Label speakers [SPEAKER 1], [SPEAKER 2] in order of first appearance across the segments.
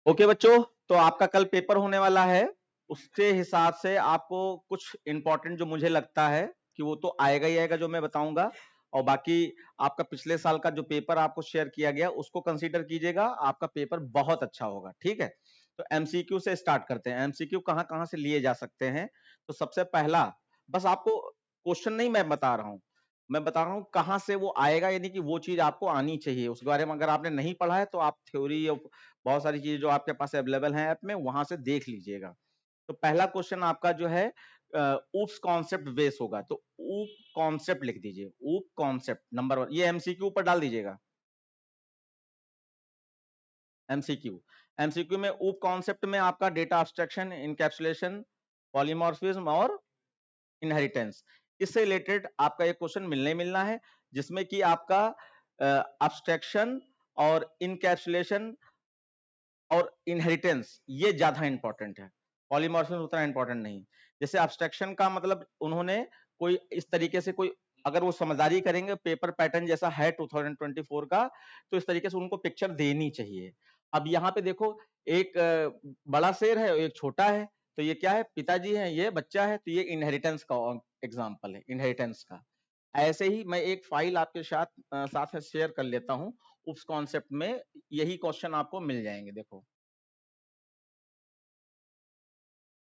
[SPEAKER 1] Okay बच्चों, तो आपका कल पेपर होने वाला है। उसके हिसाब से आपको कुछ इंपॉर्टेंट जो मुझे लगता है कि वो तो आएगा ही आएगा जो मैं बताऊंगा, और बाकी आपका पिछले साल का जो पेपर आपको शेयर किया गया उसको कंसीडर कीजिएगा। आपका पेपर बहुत अच्छा होगा, ठीक है। तो एमसीक्यू से स्टार्ट करते हैं। एमसीक्यू कहाँ कहाँ से लिए जा सकते हैं। तो सबसे पहला, बस आपको क्वेश्चन नहीं मैं बता रहा हूँ, मैं बता रहा हूँ कहाँ से वो आएगा, यानी कि वो चीज आपको आनी चाहिए। उसके बारे में अगर आपने नहीं पढ़ा है तो आप थ्योरी, बहुत सारी चीजें जो आपके पास अवेलेबल हैं ऐप में, वहां से देख लीजिएगा। तो पहला क्वेश्चन आपका जो है ऊप्स कॉन्सेप्ट बेस होगा। तो ऊप कॉन्सेप्ट लिख दीजिए, ऊप कॉन्सेप्ट नंबर 1। ये एमसीक्यू पर डाल दीजिएगा, एमसीक्यू। एमसीक्यू में ऊप कॉन्सेप्ट में आपका डेटा एब्स्ट्रैक्शन, इनकैप्सुलेशन, पॉलीमॉर्फिज्म और इनहेरिटेंस, इससे रिलेटेड आपका एक क्वेश्चन मिलने मिलना है, जिसमें कि आपका एब्स्ट्रैक्शन और इनकैप्सुलेशन और इनहेरिटेंस ये ज्यादा इंपॉर्टेंट है, पॉलीमॉर्फिज्म उतना इंपॉर्टेंट नहीं। जैसे एब्स्ट्रैक्शन का मतलब उन्होंने कोई इस तरीके से कोई, अगर वो समझदारी करेंगे, पेपर पैटर्न जैसा है 2024 का, तो इस तरीके से उनको पिक्चर देनी चाहिए। अब यहाँ पे देखो, एक बड़ा शेर है, एक छोटा है, तो ये क्या है, पिताजी है, ये बच्चा है, तो ये इनहेरिटेंस का एग्जाम्पल है, इनहेरिटेंस का। ऐसे ही मैं एक फाइल आपके साथ शेयर कर लेता हूँ, उस कॉन्सेप्ट में यही क्वेश्चन आपको मिल जाएंगे। देखो,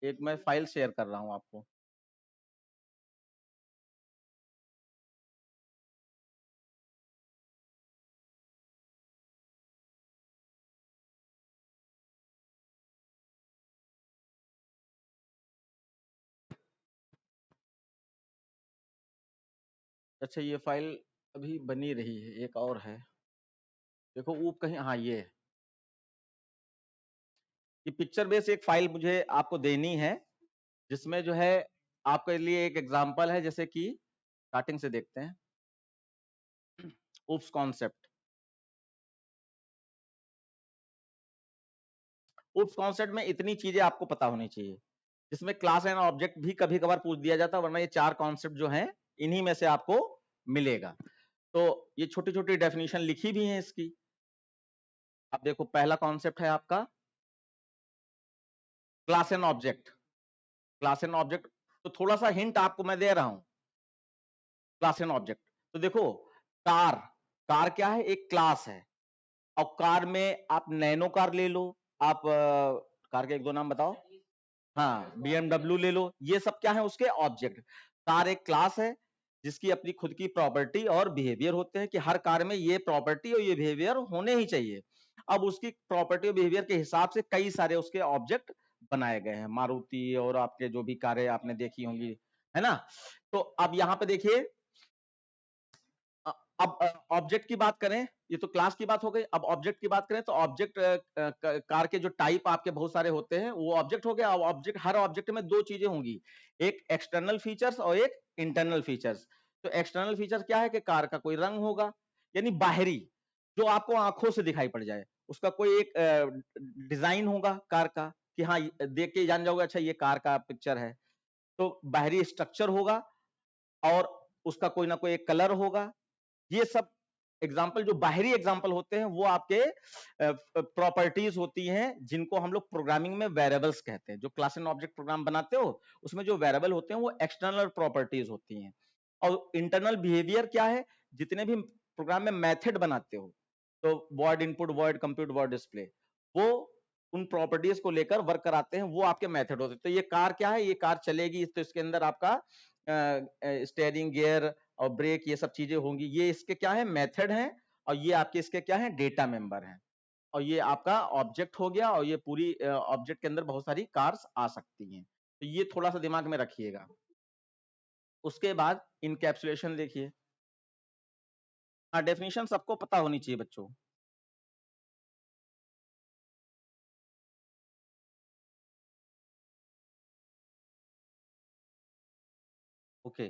[SPEAKER 1] एक मैं फाइल शेयर कर रहा हूं आपको। अच्छा, ये फाइल अभी बनी रही है, एक और है, देखो ऊप कहीं, हाँ ये है। ये पिक्चर बेस एक फाइल मुझे आपको देनी है, जिसमें जो है आपके लिए एक एग्जांपल है, जैसे कि स्टार्टिंग से देखते हैं। ऊप्स कॉन्सेप्ट, ऊप्स कॉन्सेप्ट में इतनी चीजें आपको पता होनी चाहिए, जिसमें क्लास एंड ऑब्जेक्ट भी कभी कभार पूछ दिया जाता है, वरना ये चार कॉन्सेप्ट जो हैं इन्हीं में से आपको मिलेगा। तो ये छोटी छोटी डेफिनेशन लिखी भी है इसकी। अब देखो, पहला कॉन्सेप्ट है आपका class and object. Class and object, तो थोड़ा सा हिंट आपको मैं दे रहा हूं। क्लास एंड ऑब्जेक्ट, तो देखो, कार, कार क्या है, एक क्लास है। और कार में आप नैनो कार ले लो, आप कार के एक दो नाम बताओ। हाँ, बीएमडब्ल्यू ले लो, ये सब क्या है, उसके ऑब्जेक्ट। कार एक क्लास है, जिसकी अपनी खुद की प्रॉपर्टी और बिहेवियर होते हैं, कि हर कार में ये प्रॉपर्टी और ये बिहेवियर होने ही चाहिए। अब उसकी प्रॉपर्टी और बिहेवियर के हिसाब से कई सारे उसके ऑब्जेक्ट बनाए गए हैं, मारुति और आपके जो भी कारें आपने देखी होंगी, है ना। तो अब यहाँ पे देखिए, अब ऑब्जेक्ट की बात करें, ये तो क्लास की बात हो गई। अब ऑब्जेक्ट की बात करें, तो ऑब्जेक्ट कार के जो टाइप आपके बहुत सारे होते हैं, वो ऑब्जेक्ट हो गया। अब ऑब्जेक्ट, हर ऑब्जेक्ट में दो चीजें होंगी, एक एक्सटर्नल फीचर्स और एक इंटरनल फीचर्स। तो एक्सटर्नल फीचर क्या है, कि कार का कोई रंग होगा, यानी बाहरी, जो आपको आंखों से दिखाई पड़ जाए। उसका कोई एक डिजाइन होगा कार का, कि हाँ देख के जान जाओगे, अच्छा ये कार का पिक्चर है। तो बाहरी स्ट्रक्चर होगा, और उसका कोई ना कोई एक कलर होगा। ये सब एग्जाम्पल, जो बाहरी एग्जाम्पल होते हैं, वो आपके प्रॉपर्टीज होती हैं, जिनको हम लोग प्रोग्रामिंग में वेरिएबल्स कहते हैं। जो क्लास एंड ऑब्जेक्ट प्रोग्राम बनाते हो, उसमें जो वेरिएबल होते हैं वो एक्सटर्नल प्रॉपर्टीज होती हैं। और इंटरनल बिहेवियर क्या है, जितने भी प्रोग्राम में मेथड बनाते हो, तो void input, void compute, void display, वो उन प्रॉपर्टीज को लेकर वर्क कराते हैं, वो आपके मेथड होते हैं। तो ये कार क्या है, ये कार चलेगी, तो इसके अंदर आपका स्टेयरिंग, गियर और ब्रेक, ये सब चीजें होंगी, ये इसके क्या है, मेथड हैं। और ये आपके इसके क्या है, डेटा मेंबर हैं। और ये आपका ऑब्जेक्ट हो गया, और ये पूरी ऑब्जेक्ट के अंदर बहुत सारी कार्स आ सकती हैं। तो ये थोड़ा सा दिमाग में रखिएगा। उसके बाद इनकैप्सुलेशन देखिए। हाँ, डेफिनेशन सबको पता होनी चाहिए बच्चों। ओके,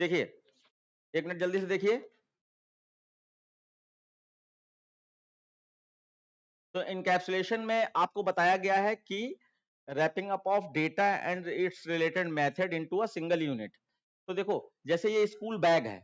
[SPEAKER 1] देखिए, एक मिनट जल्दी से देखिए। तो इनकैप्सुलेशन में आपको बताया गया है कि wrapping up of data and its related method into a single unit. तो देखो, जैसे ये स्कूल बैग है,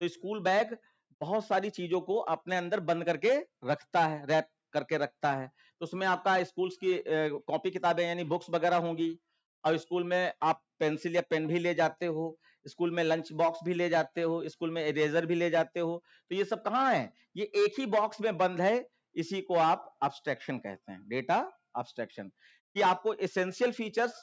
[SPEAKER 1] तो स्कूल बैग बहुत सारी चीजों को अपने अंदर बंद करके रखता है, रैप करके रखता है। तो उसमें आपका स्कूल्स की कॉपी किताबें यानी बुक्स वगैरह होंगी, और स्कूल में आप पेंसिल या पेन भी ले जाते हो, स्कूल में लंच बॉक्स भी ले जाते हो, स्कूल में इरेजर भी ले जाते हो। तो ये सब कहाँ है? ये एक ही बॉक्स में बंद है। इसी को आप अब्स्ट्रैक्शन कहते हैं, डेटा अब्स्ट्रैक्शन। कि आपको एसेंशियल फीचर्स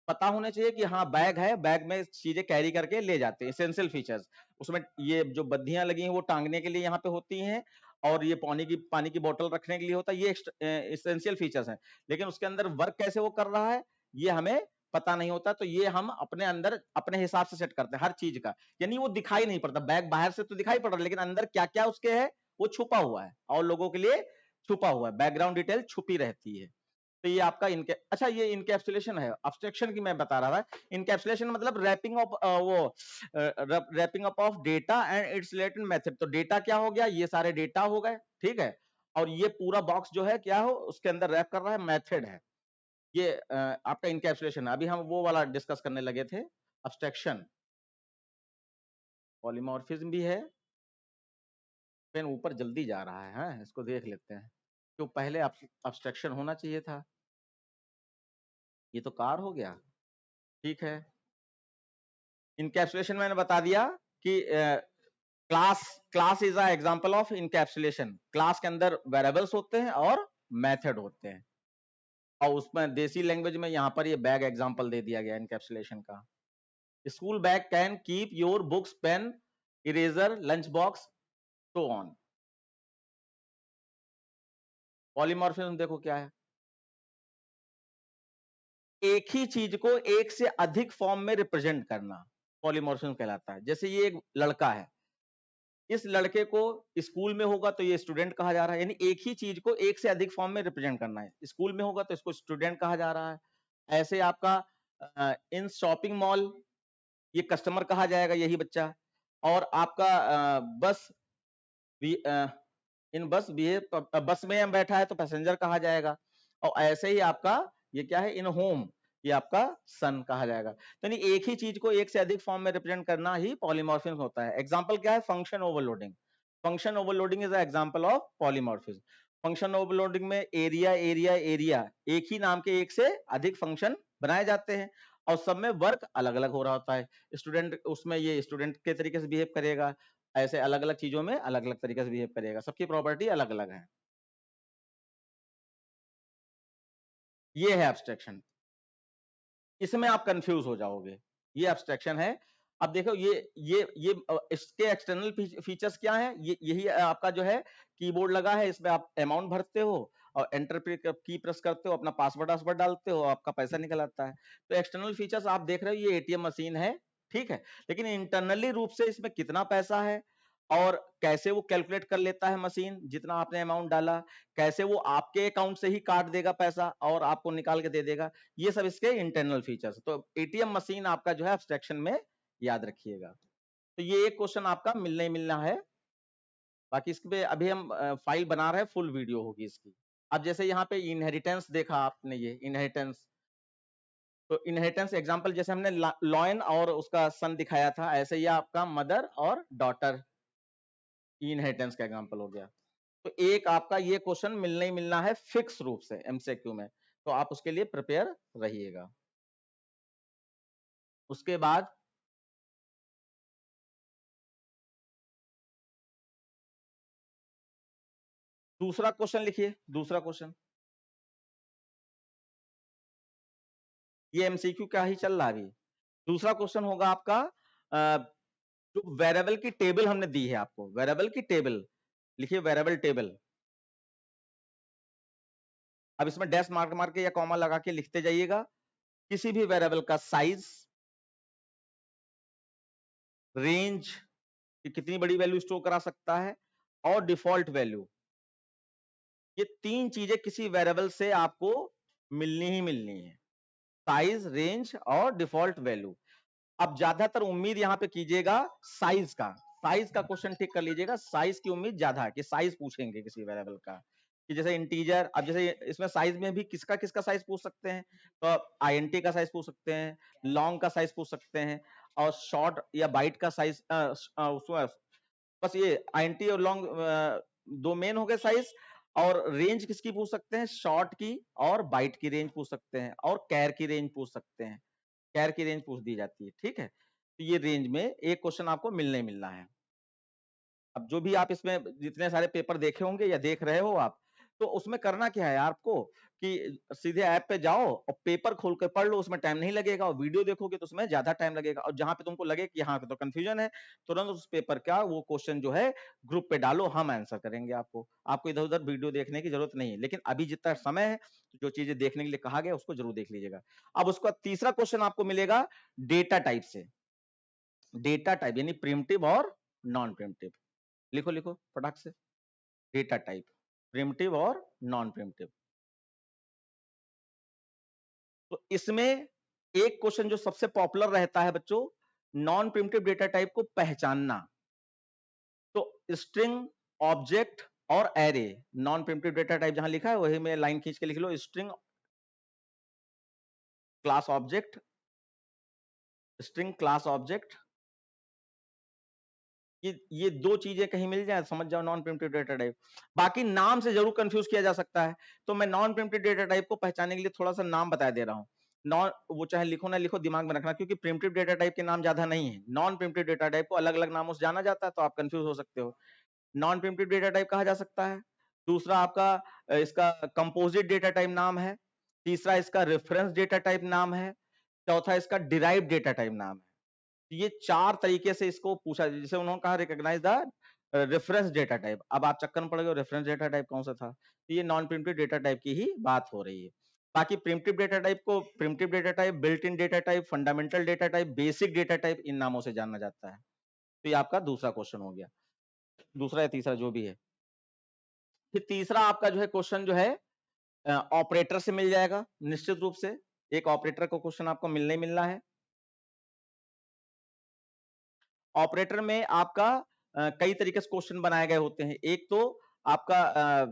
[SPEAKER 1] पता होने चाहिए कि हाँ बैग है, बैग में चीजें कैरी करके ले जाते हैं, एसेंशियल फीचर्स। उसमें ये जो बद्धियां लगी हैं वो टांगने के लिए यहाँ पे होती हैं, और ये पानी की बोतल रखने के लिए होता है, ये एसेंशियल फीचर्स हैं। लेकिन उसके अंदर वर्क कैसे वो कर रहा है ये हमें पता नहीं होता, तो ये हम अपने अंदर अपने हिसाब से सेट करते हैं हर चीज का। यानी वो दिखाई नहीं पड़ता, बैग बाहर से तो दिखाई पड़ रहा है, लेकिन अंदर क्या क्या उसके है वो छुपा हुआ है, और लोगों के लिए छुपा हुआ है, बैकग्राउंड डिटेल छुपी रहती है। तो ये आपका अच्छा ये इनकैप्सुलेशन है, अब्स्ट्रैक्शन की मैं बता रहा था। इनकैप्सुलेशन मतलब wrapping of wrapping up of data and its related method. तो डेटा क्या हो गया, ये सारे डेटा हो गए, ठीक है, और ये पूरा बॉक्स जो है क्या हो उसके अंदर रैप कर रहा है, मेथड है। ये आपका इनकैप्सुलेशन है। अभी हम वो वाला डिस्कस करने लगे थे, अब्स्ट्रैक्शन। पॉलीमॉर्फिज्म भी है, पेन ऊपर जल्दी जा रहा है, हाँ? इसको देख लेते हैं, क्यों पहले अब्स्ट्रैक्शन होना चाहिए था। ये तो कार हो गया, ठीक है। इनकैप्सुलेशन मैंने बता दिया कि class class is a example of encapsulation. Class के अंदर वेरिएबल्स होते हैं और मेथड होते हैं, और उसमें देसी लैंग्वेज में यहाँ पर ये बैग एग्जांपल दे दिया गया इनकैप्सुलेशन का। School bag can keep your books, pen, eraser, lunch box, so on. Polymorphism देखो क्या है, एक ही चीज को एक से अधिक फॉर्म में रिप्रेजेंट करना पॉलीमॉर्फिज्म कहलाता है। जैसे ये एक लड़का है, इस लड़के को स्कूल में होगा तो ये स्टूडेंट कहा जा रहा है, यानी एक ही चीज को एक से अधिक फॉर्म में रिप्रेजेंट करना है। स्कूल में होगा तो इसको स्टूडेंट कहा जा रहा है। ऐसे आपका इन शॉपिंग मॉल ये कस्टमर कहा जाएगा, यही बच्चा। और आपका बस भी इन बस भी बस में हम बैठा है तो पैसेंजर कहा जाएगा। और ऐसे ही आपका ये क्या है, इन होम, ये आपका सन कहा जाएगा। तो नहीं, एक ही चीज को एक से अधिक फॉर्म में रिप्रेजेंट करना ही पॉलीमॉर्फिज्म होता है। एग्जांपल क्या है, function overloading. Function overloading is a example of polymorphism. Function overloading में एरिया एरिया एरिया एक ही नाम के एक से अधिक फंक्शन बनाए जाते हैं, और सब में वर्क अलग अलग हो रहा होता है। स्टूडेंट उसमें ये स्टूडेंट के तरीके से बिहेव करेगा, ऐसे अलग अलग चीजों में अलग अलग तरीके से बिहेव करेगा, सबकी प्रॉपर्टी अलग अलग है। ये है एब्स्ट्रैक्शन, इसमें आप कंफ्यूज हो जाओगे, ये एब्स्ट्रैक्शन है। अब देखो इसके एक्सटर्नल फीचर्स क्या है, ये यही आपका जो है कीबोर्ड लगा है, इसमें आप अमाउंट भरते हो और एंटर की प्रेस करते हो, अपना पासवर्ड डालते हो, आपका पैसा निकल आता है। तो एक्सटर्नल फीचर्स आप देख रहे हो, ये एटीएम मशीन है, ठीक है। लेकिन इंटरनली रूप से इसमें कितना पैसा है और कैसे वो कैलकुलेट कर लेता है मशीन, जितना आपने अमाउंट डाला, कैसे वो आपके अकाउंट से ही काट देगा पैसा और आपको निकाल के दे देगा, ये सब इसके इंटरनल फीचर्स। तो एटीएम मशीन आपका जो है एब्स्ट्रैक्शन में याद रखिएगा। तो ये एक क्वेश्चन आपका मिलना ही मिलना है। बाकी इस पे अभी हम फाइल बना रहे हैं, फुल वीडियो होगी इसकी। अब जैसे यहाँ पे इनहेरिटेंस देखा आपने, ये इनहेरिटेंस, तो इनहेरिटेंस एग्जांपल जैसे हमने लॉयन और उसका सन दिखाया था, ऐसे ही आपका मदर और डॉटर इनहेरिटेंस का एग्जांपल हो गया। तो एक आपका ये क्वेश्चन मिलना ही मिलना है फिक्स रूप से एमसीक्यू में, तो आप उसके लिए प्रिपेयर रहिएगा। उसके बाद दूसरा क्वेश्चन लिखिए, दूसरा क्वेश्चन, ये एमसीक्यू क्या ही चल रहा है अभी। दूसरा क्वेश्चन होगा आपका जो वेरिएबल की टेबल हमने दी है आपको, वेरिएबल की टेबल लिखिए, वेरिएबल टेबल। अब इसमें डैश मार्क मार के या कॉमा लगा के लिखते जाइएगा। किसी भी वेरिएबल का साइज, रेंज कि कितनी बड़ी वैल्यू स्टोर करा सकता है, और डिफॉल्ट वैल्यू, ये तीन चीजें किसी वेरिएबल से आपको मिलनी ही मिलनी है, साइज, रेंज और डिफॉल्ट वैल्यू। अब ज्यादातर उम्मीद यहां पे कीजिएगा साइज का, साइज का क्वेश्चन टिक कर लीजिएगा, साइज की उम्मीद ज्यादा है कि साइज पूछेंगे किसी वेरिएबल का, कि जैसे इंटीजर। अब जैसे इसमें साइज में भी किसका किसका साइज पूछ सकते हैं, तो आईएनटी का साइज पूछ सकते हैं, लॉन्ग का साइज पूछ सकते हैं, और शॉर्ट या बाइट का साइज, बस ये आईएनटी और लॉन्ग दो मेन हो गए साइज। और रेंज किसकी पूछ सकते हैं? शॉर्ट की और बाइट की रेंज पूछ सकते हैं, और कैर की रेंज पूछ सकते हैं, कैर की रेंज पूछ दी जाती है। ठीक है, तो ये रेंज में एक क्वेश्चन आपको मिलने मिलना है। अब जो भी आप इसमें जितने सारे पेपर देखे होंगे या देख रहे हो आप, तो उसमें करना क्या है आपको कि सीधे ऐप पे जाओ और पेपर खोल कर पढ़ लो, उसमें टाइम नहीं लगेगा, और वीडियो देखोगे तो उसमें ज्यादा टाइम लगेगा। और जहां पे तुमको लगे कि यहाँ पे तो कंफ्यूजन है, तुरंत उस पेपर का वो क्वेश्चन जो है ग्रुप पे डालो, हम आंसर करेंगे आपको। आपको इधर उधर वीडियो देखने की जरूरत नहीं है, लेकिन अभी जितना समय है जो चीजें देखने के लिए कहा गया उसको जरूर देख लीजिएगा। अब उसका तीसरा क्वेश्चन आपको मिलेगा डेटा टाइप से। डेटा टाइप यानी प्रिमिटिव और नॉन प्रिमिटिव। लिखो लिखो फटाक से, डेटा टाइप, प्रिमिटिव और नॉन प्रिमिटिव। तो इसमें एक क्वेश्चन जो सबसे पॉपुलर रहता है बच्चों, नॉन प्रिमिटिव डेटा टाइप को पहचानना। तो स्ट्रिंग, ऑब्जेक्ट और array, non primitive data type जहां लिखा है वही में लाइन खींच के लिख लो, string, class object, string class object. ये दो चीजें कहीं मिल जाए समझ जाओ नॉन प्रिमिटिव डेटा टाइप। बाकी नाम से जरूर कंफ्यूज किया जा सकता है, तो मैं नॉन प्रिमिटिव डेटा टाइप को पहचानने के लिए थोड़ा सा नाम बता दे रहा हूं। नॉन, वो चाहे लिखो ना लिखो दिमाग में रखना, क्योंकि प्रिमिटिव डेटा टाइप के नाम ज्यादा नहीं है। नॉन प्रिमिटिव डेटा टाइप को अलग अलग नामों से जाना जाता है, तो आप कंफ्यूज हो सकते हो। नॉन प्रिमिटिव डेटा टाइप कहा जा सकता है। दूसरा आपका इसका कंपोजिट डेटा टाइप नाम है। तीसरा इसका रेफरेंस डेटा टाइप नाम है। चौथा इसका डिराइव्ड डेटा टाइप नाम है। ये चार तरीके से इसको पूछा, जिसे उन्होंने कहा recognise the reference data type. अब आप चक्कर में पड़ गए रेफरेंस डेटा टाइप कौन सा था, तो ये नॉन प्रिमिटिव डेटा टाइप की ही बात हो रही है। बाकी प्रिमिटिव डेटा टाइप को primitive data type, built in data type, fundamental data type, basic data type, इन नामों से जाना जाता है। तो ये आपका दूसरा क्वेश्चन हो गया, दूसरा या तीसरा जो भी है। फिर तीसरा आपका जो है क्वेश्चन जो है ऑपरेटर से मिल जाएगा निश्चित रूप से। एक ऑपरेटर को क्वेश्चन आपको मिलना ही मिलना है। ऑपरेटर में आपका कई तरीके से क्वेश्चन बनाए गए होते हैं। एक तो आपका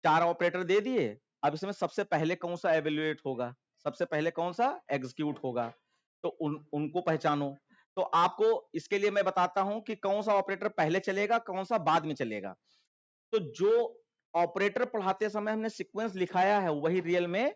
[SPEAKER 1] चार ऑपरेटर दे दिए, अब इसमें सबसे पहले कौन सा एवेल्युएट होगा, सबसे पहले कौन सा एग्जीक्यूट होगा, तो उनको पहचानो। तो आपको इसके लिए मैं बताता हूं कि कौन सा ऑपरेटर पहले चलेगा, कौन सा बाद में चलेगा। तो जो ऑपरेटर पढ़ाते समय हमने सीक्वेंस लिखाया है वही रियल में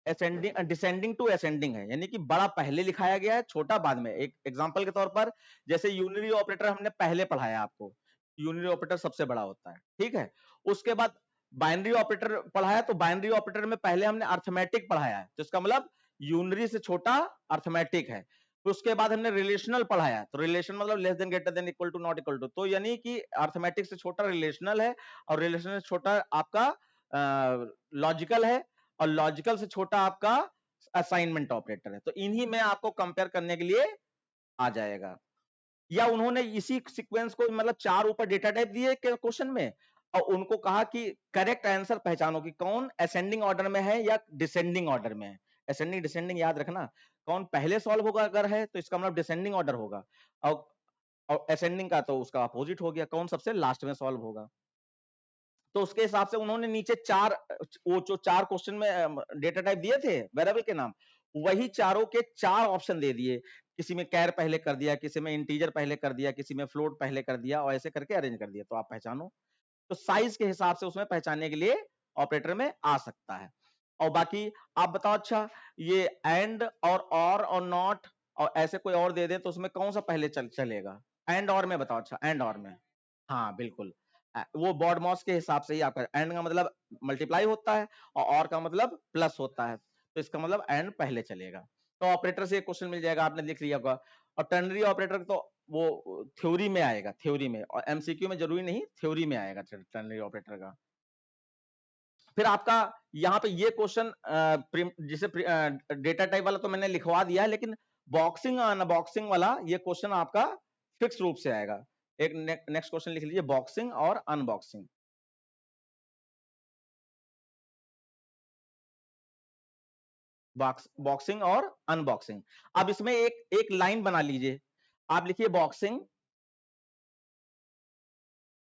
[SPEAKER 1] असेंडिंग डिसेंडिंग टू असेंडिंग है, यानी कि बड़ा पहले लिखाया गया है, छोटा बाद में। एक एग्जांपल के तौर पर जैसे यूनिरी ऑपरेटर हमने पहले पढ़ाया आपको, यूनिरी ऑपरेटर सबसे बड़ा होता है, ठीक है। उसके बाद बाइनरी ऑपरेटर पढ़ाया, तो बाइनरी ऑपरेटर में पहले हमने अर्थमेटिक पढ़ाया है, तो इसका मतलब यूनिरी से छोटा अर्थमेटिक है। तो उसके बाद हमने रिलेशनल पढ़ाया, तो रिलेशन मतलब less than, greater than, equal to, not equal to, तो यानी कि अर्थमेटिक से छोटा रिलेशनल है, और रिलेशनल से छोटा आपका लॉजिकल है, और लॉजिकल से छोटा आपका असाइनमेंट ऑपरेटर है। तो इन्हीं में आपको कंपेयर करने के लिए आ जाएगा। या उन्होंने इसी सीक्वेंस को मतलब चार ऊपर डेटा टाइप दिए क्वेश्चन में, और उनको कहा कि करेक्ट आंसर पहचानो कि कौन असेंडिंग ऑर्डर में है या डिसेंडिंग ऑर्डर में है। असेंडिंग डिसेंडिंग याद रखना, कौन पहले सॉल्व होगा अगर है तो इसका मतलब डिसेंडिंग ऑर्डर होगा, और असेंडिंग का तो उसका अपोजिट हो गया, कौन सबसे लास्ट में सॉल्व होगा। तो उसके हिसाब से उन्होंने नीचे चार, वो जो चार क्वेश्चन में डेटा टाइप दिए थे वेरिएबल के नाम, वही चारों के चार ऑप्शन दे दिए। किसी में कैर पहले कर दिया, किसी में इंटीजर पहले कर दिया, किसी में फ्लोट पहले कर दिया, और ऐसे करके अरेंज कर दिया, तो आप पहचानो। तो साइज के हिसाब से उसमें पहचानने के लिए ऑपरेटर में आ सकता है। और बाकी आप बताओ, अच्छा ये एंड और नॉट और ऐसे कोई और दे दे तो उसमें कौन सा पहले चलेगा? एंड और में बताओ, अच्छा एंड और में, हाँ बिल्कुल। वो बॉड मॉस के हिसाब से ही आपका एंड का मतलब मल्टीप्लाई होता है, और का मतलब प्लस होता है, तो इसका मतलब एंड पहले चलेगा। तो ऑपरेटर से एक क्वेश्चन मिल जाएगा, आपने लिख लिया होगा। और टर्नरी ऑपरेटर तो वो थ्योरी में आएगा, थ्योरी में, और एमसीक्यू में जरूरी नहीं, थ्योरी में आएगा टर्नरी ऑपरेटर का। फिर आपका यहाँ पे ये क्वेश्चन जिसे डेटा टाइप वाला तो मैंने लिखवा दिया है, लेकिन बॉक्सिंग अनबॉक्सिंग वाला ये क्वेश्चन आपका फिक्स रूप से आएगा। एक नेक्स्ट क्वेश्चन लिख लीजिए, बॉक्सिंग और अनबॉक्सिंग। बॉक्सिंग और अनबॉक्सिंग। अब इसमें एक एक लाइन बना लीजिए, आप लिखिए बॉक्सिंग,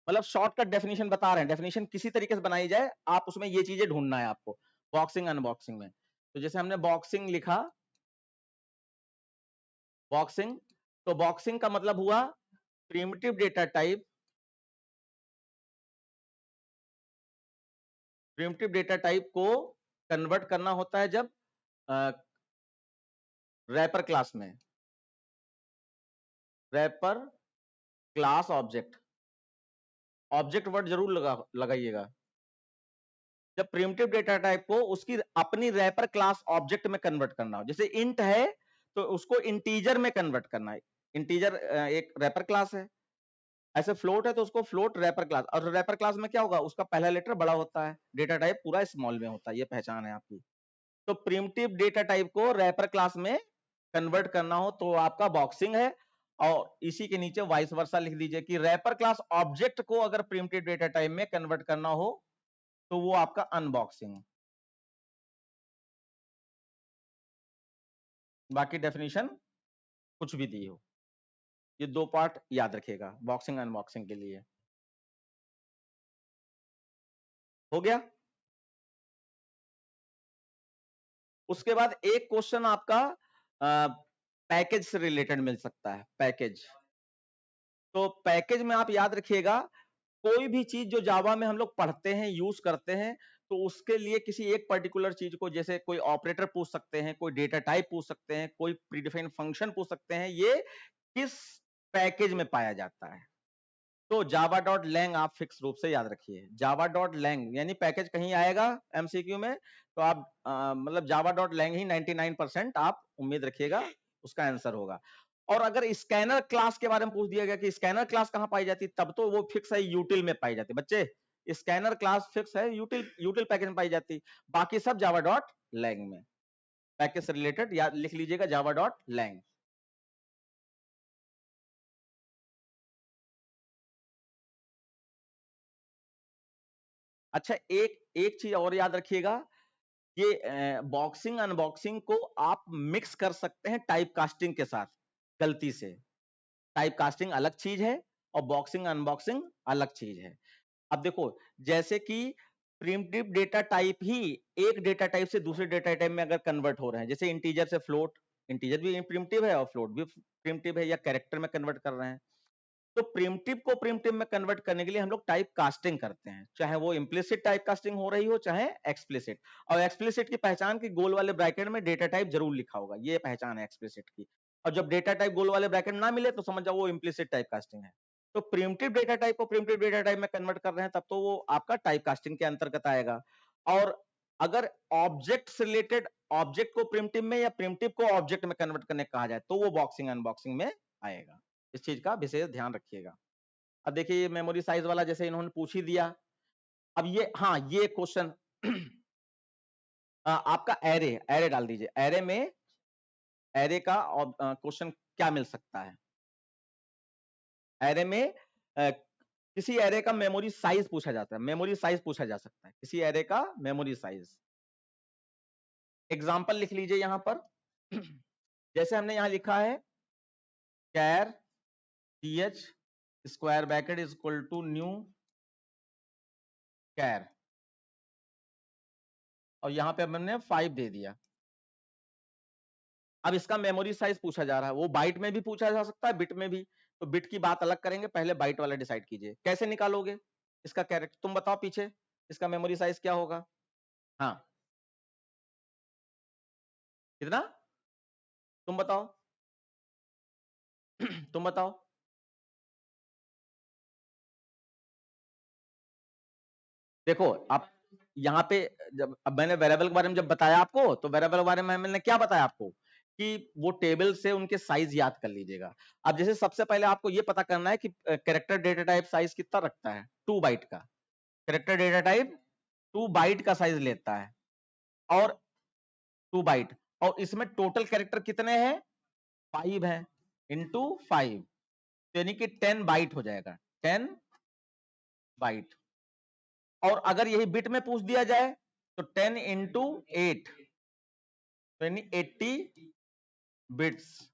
[SPEAKER 1] मतलब शॉर्टकट डेफिनेशन बता रहे हैं, डेफिनेशन किसी तरीके से बनाई जाए, आप उसमें ये चीजें ढूंढना है आपको बॉक्सिंग अनबॉक्सिंग में। तो जैसे हमने बॉक्सिंग लिखा, बॉक्सिंग, तो बॉक्सिंग का मतलब हुआ प्रिमिटिव डेटा टाइप को कन्वर्ट करना होता है जब रैपर क्लास में, wrapper class object, object word जरूर लगाइएगा। जब प्रिमिटिव डेटा टाइप को उसकी अपनी रैपर क्लास ऑब्जेक्ट में कन्वर्ट करना हो, जैसे इंट है तो उसको इंटीजर में कन्वर्ट करना है। इंटीजर एक रैपर क्लास है, ऐसे फ्लोट है तो उसको फ्लोट रैपर क्लास, और रैपर क्लास में क्या होगा, उसका पहला लेटर बड़ा होता है, डेटा टाइप पूरा स्मॉल में होता है, ये पहचान है आपकी। तो प्रिमिटिव डेटा टाइप को रैपर क्लास में कन्वर्ट करना हो तो आपका बॉक्सिंग है, और इसी के नीचे वाइस वर्सा लिख दीजिए कि रैपर क्लास ऑब्जेक्ट को अगर प्रिमिटिव डेटा टाइप में कन्वर्ट करना हो तो वो आपका अनबॉक्सिंग। बाकी डेफिनेशन कुछ भी दी हो, ये दो पार्ट याद रखिएगा बॉक्सिंग अनबॉक्सिंग के लिए। हो गया। उसके बाद एक क्वेश्चन आपका पैकेज से रिलेटेड मिल सकता है, पैकेज। तो पैकेज में आप याद रखिएगा, कोई भी चीज जो जावा में हम लोग पढ़ते हैं, यूज करते हैं, तो उसके लिए किसी एक पर्टिकुलर चीज को, जैसे कोई ऑपरेटर पूछ सकते हैं, कोई डेटा टाइप पूछ सकते हैं, कोई प्रीडिफाइंड फंक्शन पूछ सकते हैं, ये किस पैकेज में पाया जाता है। तो जावा डॉट लैंग आप फिक्स रूप से याद रखिए, जावा डॉट लैंग यानी पैकेज कहीं आएगा एमसीक्यू में तो आप मतलब जावा डॉट लैंग ही 99% आप उम्मीद रखिएगा उसका आंसर होगा। और अगर स्कैनर क्लास के बारे में पूछ दिया गया कि स्कैनर क्लास कहां पाई जाती है, तब तो वो फिक्स है यूटिल में पाई जाती है बच्चे, स्कैनर क्लास फिक्स है यूटिल पैकेज में पाई जाती, बाकी सब जावा डॉट लैंग में। पैकेज से रिलेटेड याद लिख लीजिएगा जावा डॉट लैंग। अच्छा, एक एक चीज और याद रखिएगा, ये बॉक्सिंग अनबॉक्सिंग को आप मिक्स कर सकते हैं टाइप कास्टिंग के साथ, गलती से। टाइप कास्टिंग अलग चीज है और बॉक्सिंग अनबॉक्सिंग अलग चीज है। अब देखो, जैसे कि प्रिमिटिव डेटा टाइप ही एक डेटा टाइप से दूसरे डेटा टाइप में अगर कन्वर्ट हो रहे हैं, जैसे इंटीजर से फ्लोट, इंटीजर भी प्रिमिटिव है और फ्लोट भी प्रिमिटिव है, या कैरेक्टर में कन्वर्ट कर रहे हैं, तो प्रिमिटिव को प्रिमिटिव में कन्वर्ट करने के लिए हम लोग टाइप कास्टिंग करते हैं, चाहे वो इम्प्लिसिट टाइप कास्टिंग हो रही हो चाहे एक्सप्लिसिट। और एक्सप्लिसिट की पहचान की गोल वाले ब्रैकेट में डेटा टाइप जरूर लिखा होगा, ये पहचान है एक्सप्लिसिट की। और जब डेटा टाइप गोल वाले ब्रैकेट में ना मिले तो समझ जाओ वो इम्प्लिसिट टाइप कास्टिंग है। तो प्रिमिटिव डेटा टाइप को प्रिमिटिव डेटा टाइप में कन्वर्ट कर रहे हैं तब तो वो आपका टाइप कास्टिंग के अंतर्गत आएगा। और अगर ऑब्जेक्ट से रिलेटेड ऑब्जेक्ट को प्रिमिटिव में या प्रिमिटिव को ऑब्जेक्ट में कन्वर्ट करने कहा जाए तो वो बॉक्सिंग अनबॉक्सिंग में आएगा। इस चीज का विशेष ध्यान रखिएगा। अब देखिए ये मेमोरी साइज वाला जैसे इन्होंने पूछ ही दिया। अब ये, हाँ, ये क्वेश्चन आपका एरे, एरे डाल दीजिए, एरे में एरे का क्वेश्चन क्या मिल सकता है। एरे में किसी एरे का मेमोरी साइज पूछा जाता है, मेमोरी साइज पूछा जा सकता है, किसी एरे का मेमोरी साइज। एग्जांपल लिख लीजिए यहां पर जैसे हमने यहां लिखा है char th square bracket is equal to new char, और यहां पे हमने 5 दे दिया। अब इसका मेमोरी साइज पूछा जा रहा है, वो बाइट में भी पूछा जा सकता है, बिट में भी। तो बिट की बात अलग करेंगे, पहले बाइट वाला डिसाइड कीजिए कैसे निकालोगे इसका कैरेक्टर। तुम बताओ पीछे इसका मेमोरी साइज क्या होगा। हाँ, कितना, तुम बताओ तुम बताओ। देखो आप यहाँ पे, जब अब मैंने वेरिएबल के बारे में जब बताया आपको, तो वेरिएबल के बारे में मैंने क्या बताया आपको कि वो टेबल से उनके साइज याद कर लीजिएगा। अब जैसे सबसे पहले आपको ये पता करना है कि कैरेक्टर डेटा टाइप साइज कितना रखता है, 2 बाइट का। कैरेक्टर डेटा टाइप 2 बाइट का साइज लेता है, और 2 बाइट, और इसमें टोटल कैरेक्टर कितने हैं, 5 है, इंटू 5, यानी कि 10 बाइट हो जाएगा, 10 बाइट। और अगर यही बिट में पूछ दिया जाए तो 10 इंटू 8 यानी 80 बिट्स।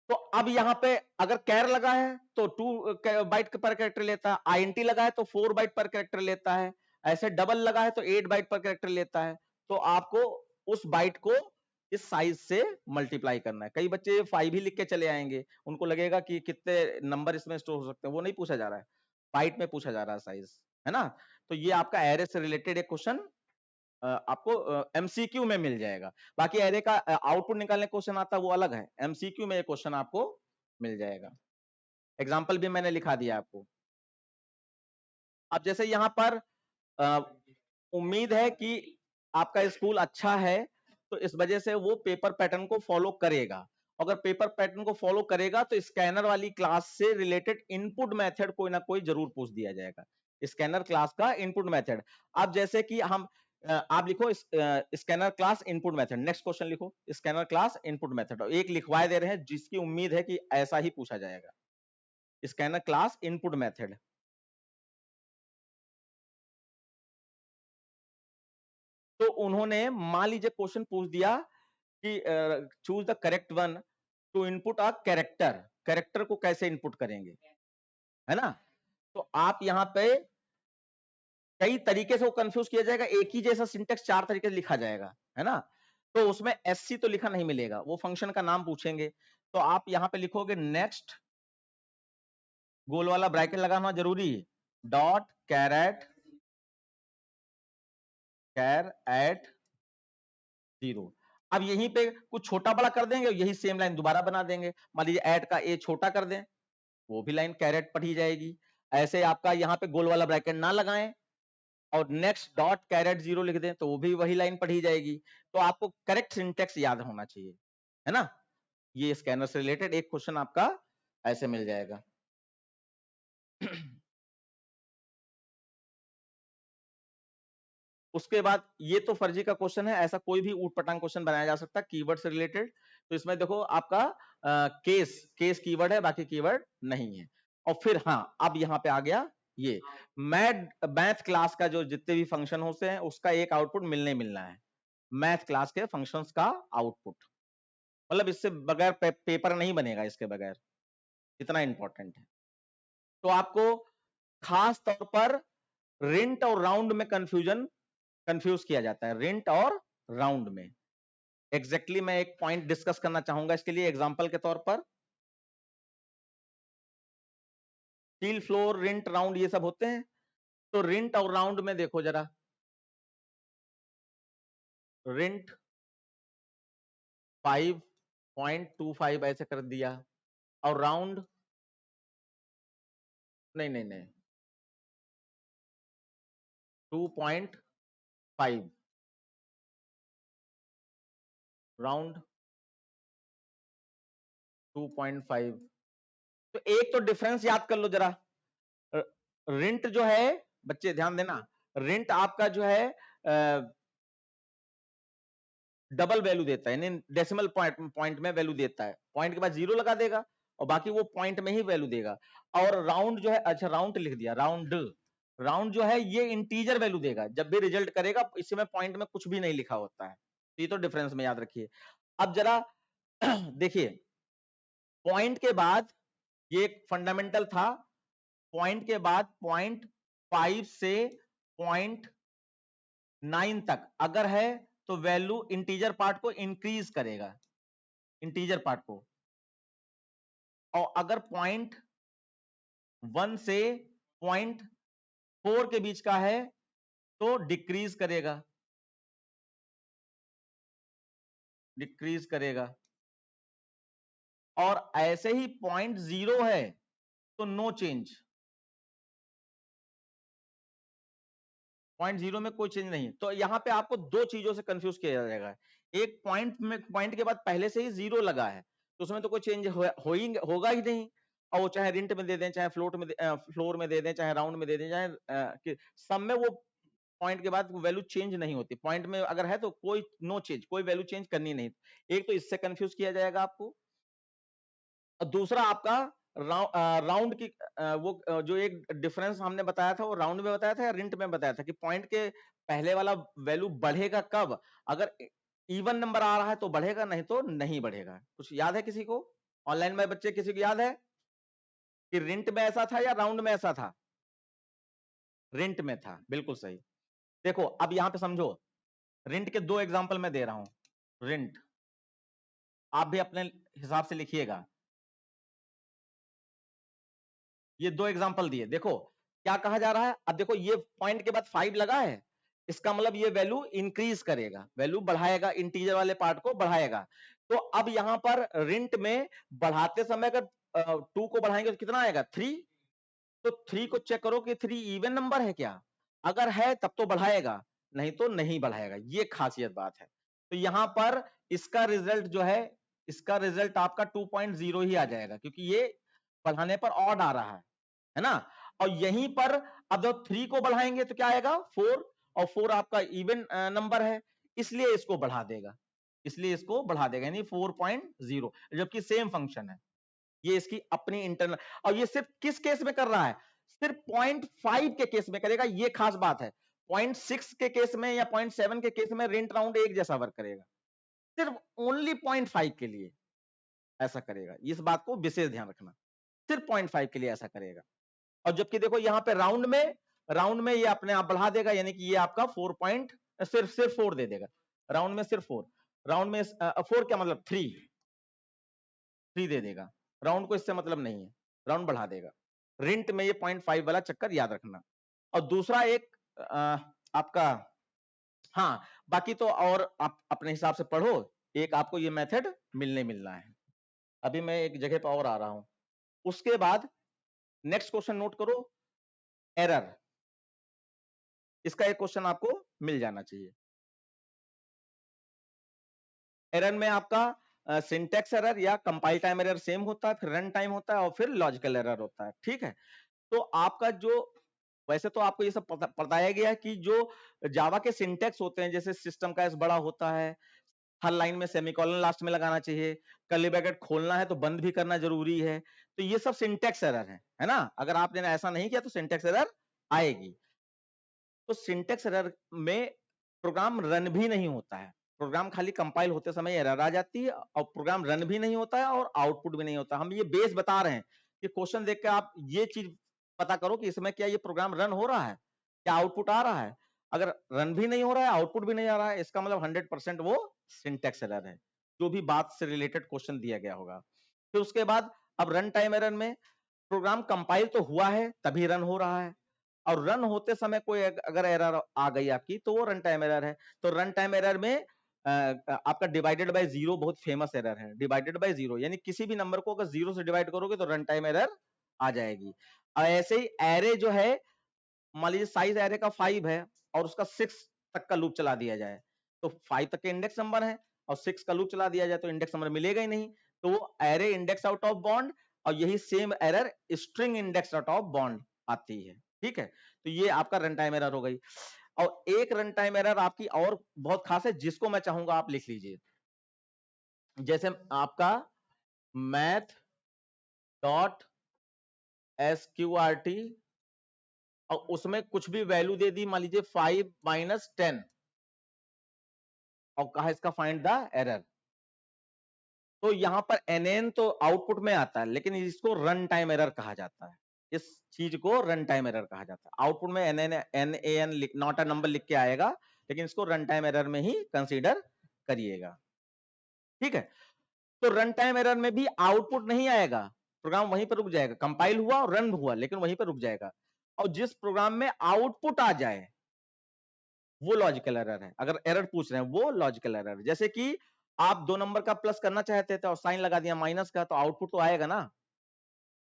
[SPEAKER 1] तो अब यहां पे अगर कैर लगा है तो 2 बाइट पर कैरेक्टर लेता है, आईएनटी लगा है तो 4 बाइट पर कैरेक्टर लेता है, ऐसे डबल लगा है तो 8 बाइट पर कैरेक्टर लेता है। तो आपको उस बाइट को इस साइज से मल्टीप्लाई करना है। कई बच्चे 5 ही लिख के चले आएंगे, उनको लगेगा कि कितने नंबर इसमें स्टोर हो सकते हैं, वो नहीं पूछा जा रहा है, बाइट में पूछा जा रहा है साइज, है ना। तो ये आपका एरे से रिलेटेड एक क्वेश्चन आपको एमसीक्यू में मिल जाएगा। बाकी एरे का आउटपुट निकालने क्वेश्चन आता है वो अलग है, एमसीक्यू में ये क्वेश्चन आपको मिल जाएगा। एग्जाम्पल भी मैंने लिखा दिया आपको। अब जैसे यहां पर उम्मीद है कि आपका स्कूल अच्छा है, तो इस वजह से वो पेपर पैटर्न को फॉलो करेगा। अगर पेपर पैटर्न को फॉलो करेगा तो स्कैनर वाली क्लास से रिलेटेड इनपुट मेथड कोई ना कोई जरूर पूछ दिया जाएगा, स्कैनर क्लास का इनपुट मेथड। अब जैसे कि हम आप लिखो scanner class input method, next question लिखो स्कैनर क्लास इनपुट मेथड, एक लिखवाए दे रहे हैं जिसकी उम्मीद है कि ऐसा ही पूछा जाएगा, स्कैनर क्लास इनपुट मेथड। तो उन्होंने मान लीजिए क्वेश्चन पूछ दिया कि choose the correct one two input a character, character को कैसे इनपुट करेंगे, है ना। तो आप यहां पे कई तरीके से वो कंफ्यूज किया जाएगा, एक ही जैसा सिंटेक्स 4 तरीके से लिखा जाएगा, है ना। तो उसमें एससी तो लिखा नहीं मिलेगा, वो फंक्शन का नाम पूछेंगे। तो आप यहां पे लिखोगे नेक्स्ट, गोल वाला ब्रैकेट लगाना जरूरी है, डॉट कैरेट कैर एट 0। अब यहीं पे कुछ छोटा बड़ा कर देंगे, यही सेम लाइन दोबारा बना देंगे। मान लीजिए ऐड का ए छोटा कर दें, वो भी लाइन कैरेट पढ़ी जाएगी। ऐसे आपका यहाँ पे गोल वाला ब्रैकेट ना लगाएं और नेक्स्ट डॉट कैरेट 0 लिख दें, तो वो भी वही लाइन पढ़ी जाएगी। तो आपको करेक्ट सिंटेक्स याद होना चाहिए, है ना। ये स्कैनर से रिलेटेड एक क्वेश्चन आपका ऐसे मिल जाएगा। उसके बाद ये तो फर्जी का क्वेश्चन है, ऐसा कोई भी ऊट पटांग क्वेश्चन बनाया जा सकता है कीवर्ड से रिलेटेड। तो इसमें देखो आपका केस कीवर्ड है, बाकी कीवर्ड नहीं है। और फिर हाँ, अब यहाँ पे आ गया ये मैथ क्लास का जो जितने भी फंक्शन होते हैं उसका एक आउटपुट मिलना है, मैथ क्लास के फंक्शंस का आउटपुट। मतलब इससे बगैर पेपर नहीं बनेगा इसके बगैर, इतना इंपॉर्टेंट है। तो आपको खास तौर पर रिंट और राउंड में कंफ्यूज किया जाता है, रिंट और राउंड में। एग्जैक्टली मैं एक पॉइंट डिस्कस करना चाहूंगा इसके लिए एग्जांपल के तौर पर। स्टील फ्लोर, रिंट, राउंड ये सब होते हैं। तो रिंट और राउंड में देखो जरा, रिंट 5.25 ऐसे कर दिया, और राउंड नहीं नहीं नहीं 2.5, राउंड 2.5। तो एक तो डिफरेंस याद कर लो जरा। रिंट जो है, बच्चे ध्यान देना, रिंट आपका जो है डबल वैल्यू देता है, यानी डेसिमल पॉइंट में वैल्यू देता है, पॉइंट के बाद 0 लगा देगा और बाकी वो पॉइंट में ही वैल्यू देगा। और राउंड जो है, अच्छा राउंड लिख दिया, राउंड, राउंड जो है ये इंटीजर वैल्यू देगा जब भी रिजल्ट करेगा, इसमें पॉइंट में कुछ भी नहीं लिखा होता है। तो ये तो डिफरेंस में याद रखिए। अब जरा देखिए, पॉइंट के बाद ये एक फंडामेंटल था, पॉइंट के बाद 0.5 से 0.9 तक अगर है तो वैल्यू इंटीजर पार्ट को इंक्रीज करेगा, इंटीजर पार्ट को। और अगर 0.1 से 0.4 के बीच का है तो डिक्रीज करेगा, डिक्रीज करेगा। और ऐसे ही 0.0 है तो नो चेंज, 0.0 में कोई चेंज नहीं। तो यहां पे आपको दो चीजों से कंफ्यूज किया जाएगा, एक पॉइंट में, पॉइंट के बाद पहले से ही 0 लगा है तो उसमें तो कोई चेंज होगा ही नहीं। और वो चाहे रिंट में दे दें, चाहे फ्लोर में दे दें, चाहे राउंड में दे दें, चाहे सब में वो पॉइंट के बाद वैल्यू चेंज नहीं होती। पॉइंट में अगर है तो कोई नो चेंज, कोई वैल्यू चेंज करनी नहीं। एक तो इससे कंफ्यूज किया जाएगा आपको। और दूसरा आपका राउंड की वो जो एक डिफरेंस हमने बताया था वो राउंड में बताया था या रिंट में बताया था, कि पॉइंट के पहले वाला वैल्यू बढ़ेगा कब, अगर इवन नंबर आ रहा है तो बढ़ेगा, नहीं तो नहीं बढ़ेगा। कुछ याद है किसी को ऑनलाइन में, बच्चे किसी को याद है कि रिंट में ऐसा था या राउंड में ऐसा था? रिंट में था, बिल्कुल सही। देखो अब यहां पे समझो, रिंट के दो एग्जांपल मैं दे रहा हूं। रिंट आप भी अपने हिसाब से लिखिएगा। ये दो एग्जांपल दिए, देखो क्या कहा जा रहा है। अब देखो ये पॉइंट के बाद 5 लगा है, इसका मतलब ये वैल्यू इंक्रीज करेगा, वैल्यू बढ़ाएगा, इंटीजर वाले पार्ट को बढ़ाएगा। तो अब यहां पर रिंट में बढ़ाते समय अगर 2 को बढ़ाएंगे तो कितना आएगा 3। तो 3 को चेक करो कि 3 इवन नंबर है क्या, अगर है तब तो बढ़ाएगा, नहीं तो नहीं बढ़ाएगा। ये खासियत बात है। तो यहां पर इसका रिजल्ट जो है, इसका रिजल्ट आपका 2.0 ही आ जाएगा, क्योंकि ये बढ़ाने पर ऑड आ रहा है ना। और यहीं पर अब जब 3 को बढ़ाएंगे तो क्या आएगा 4, और 4 आपका इवन नंबर है, इसलिए इसको बढ़ा देगा, इसलिए इसको बढ़ा देगा, यानी 4.0, जबकि सेम फंक्शन है। ये इसकी अपनी इंटरनल, और ये सिर्फ किस केस में कर रहा है, सिर्फ 0.5 के केस में करेगा, ये खास बात है। 0.6 के केस में या 0.7 के केस में रेंट राउंड एक जैसा वर्क करेगा, सिर्फ ओनली 0.5 के लिए ऐसा करेगा। इस बात को विशेष ध्यान रखना, सिर्फ 0.5 के लिए ऐसा करेगा। और जबकि देखो यहां पे राउंड में ये अपने आप बढ़ा देगा, यानी कि ये आपका 4 सिर्फ 4 दे देगा, राउंड में सिर्फ 4, राउंड में 4 क्या मतलब 3 दे देगा, राउंड को इससे मतलब नहीं है, राउंड बढ़ा देगा। रिंट में ये 0.5 वाला चक्कर याद रखना। और दूसरा एक आपका, हाँ बाकी तो और आप अपने हिसाब से पढ़ो, एक आपको ये मेथड मिलना है। अभी मैं एक जगह पर और आ रहा हूं, उसके बाद नेक्स्ट क्वेश्चन नोट करो, एरर। इसका एक क्वेश्चन आपको मिल जाना चाहिए। एरर में आपका सिंटैक्स एरर या कंपाइल टाइम एरर सेम होता है, फिर रन टाइम होता है, और फिर लॉजिकल एरर होता है, ठीक है। तो आपका जो, वैसे तो आपको ये सब बताया गया है कि जो जावा के सिंटैक्स होते हैं, जैसे सिस्टम का एस बड़ा होता है, हर लाइन में सेमीकोलन लास्ट में लगाना चाहिए, कर्ली ब्रैकेट खोलना है तो बंद भी करना जरूरी है, तो ये सब सिंटैक्स एरर है ना। अगर आपने ऐसा नहीं किया तो सिंटैक्स एरर आएगी। तो सिंटैक्स एरर में प्रोग्राम रन भी नहीं होता है, प्रोग्राम खाली कंपाइल होते समय एरर आ जाती है, और प्रोग्राम रन भी नहीं होता है और आउटपुट भी नहीं होता। हम ये बेस बता रहे हैं कि क्वेश्चन देख के आप ये चीज पता करो कि इसमें क्या ये प्रोग्राम रन हो रहा है, क्या आउटपुट आ रहा है। अगर रन भी नहीं हो रहा है, आउटपुट भी नहीं आ रहा है, इसका मतलब 100% वो सिंटैक्स एरर है, जो भी बात से रिलेटेड क्वेश्चन दिया गया होगा। फिर उसके बाद अब रन टाइम एरर में प्रोग्राम कंपाइल तो हुआ है तभी रन हो रहा है, और रन होते समय कोई अगर एरर आ गई आपकी तो वो रन टाइम एरर है। तो रन टाइम एरर में आपका डिवाइडेड बाय जीरो बहुत फेमस एरर है, डिवाइडेड बाय जीरो, यानी किसी भी नंबर को अगर जीरो से डिवाइड करोगे तो रन टाइम एरर आ जाएगी। और ऐसे ही एरे जो है, मान लीजिए साइज एरे का 5 है और उसका 6 तक का लूप चला दिया जाए, तो 5 तक के इंडेक्स नंबर है और 6 का लूप चला दिया जाए तो इंडेक्स नंबर मिलेगा ही नहीं, तो वो array index out of bond, और यही same error string index out of bond आती है, ठीक है। तो ये आपका रन टाइम एरर हो गई। और एक रन टाइम एरर आपकी और बहुत खास है, जिसको मैं चाहूंगा आप लिख लीजिए, जैसे आपका मैथ डॉट SQRT, और उसमें कुछ भी वैल्यू दे दी, मान लीजिए 5 - 10, और कहा इसका फाइंड द एरर। तो यहां पर NN तो आउटपुट में आता है, लेकिन इसको रन टाइम एरर कहा जाता है, इस चीज को रन टाइम एरर कहा जाता है। आउटपुट में NAN नॉट अ नंबर लिख के आएगा, लेकिन इसको रन टाइम एरर में ही कंसीडर करिएगा, ठीक है। तो रन टाइम एरर में भी आउटपुट नहीं आएगा, प्रोग्राम वहीं पर रुक जाएगा, कंपाइल हुआ और रन हुआ लेकिन वहीं पर रुक जाएगा। और जिस प्रोग्राम में आउटपुट आ जाए वो लॉजिकल एरर है। अगर एरर पूछ रहे हैं वो लॉजिकल एरर है, जैसे कि आप 2 नंबर का प्लस करना चाहते थे और साइन लगा दिया माइनस का, तो आउटपुट तो आएगा ना,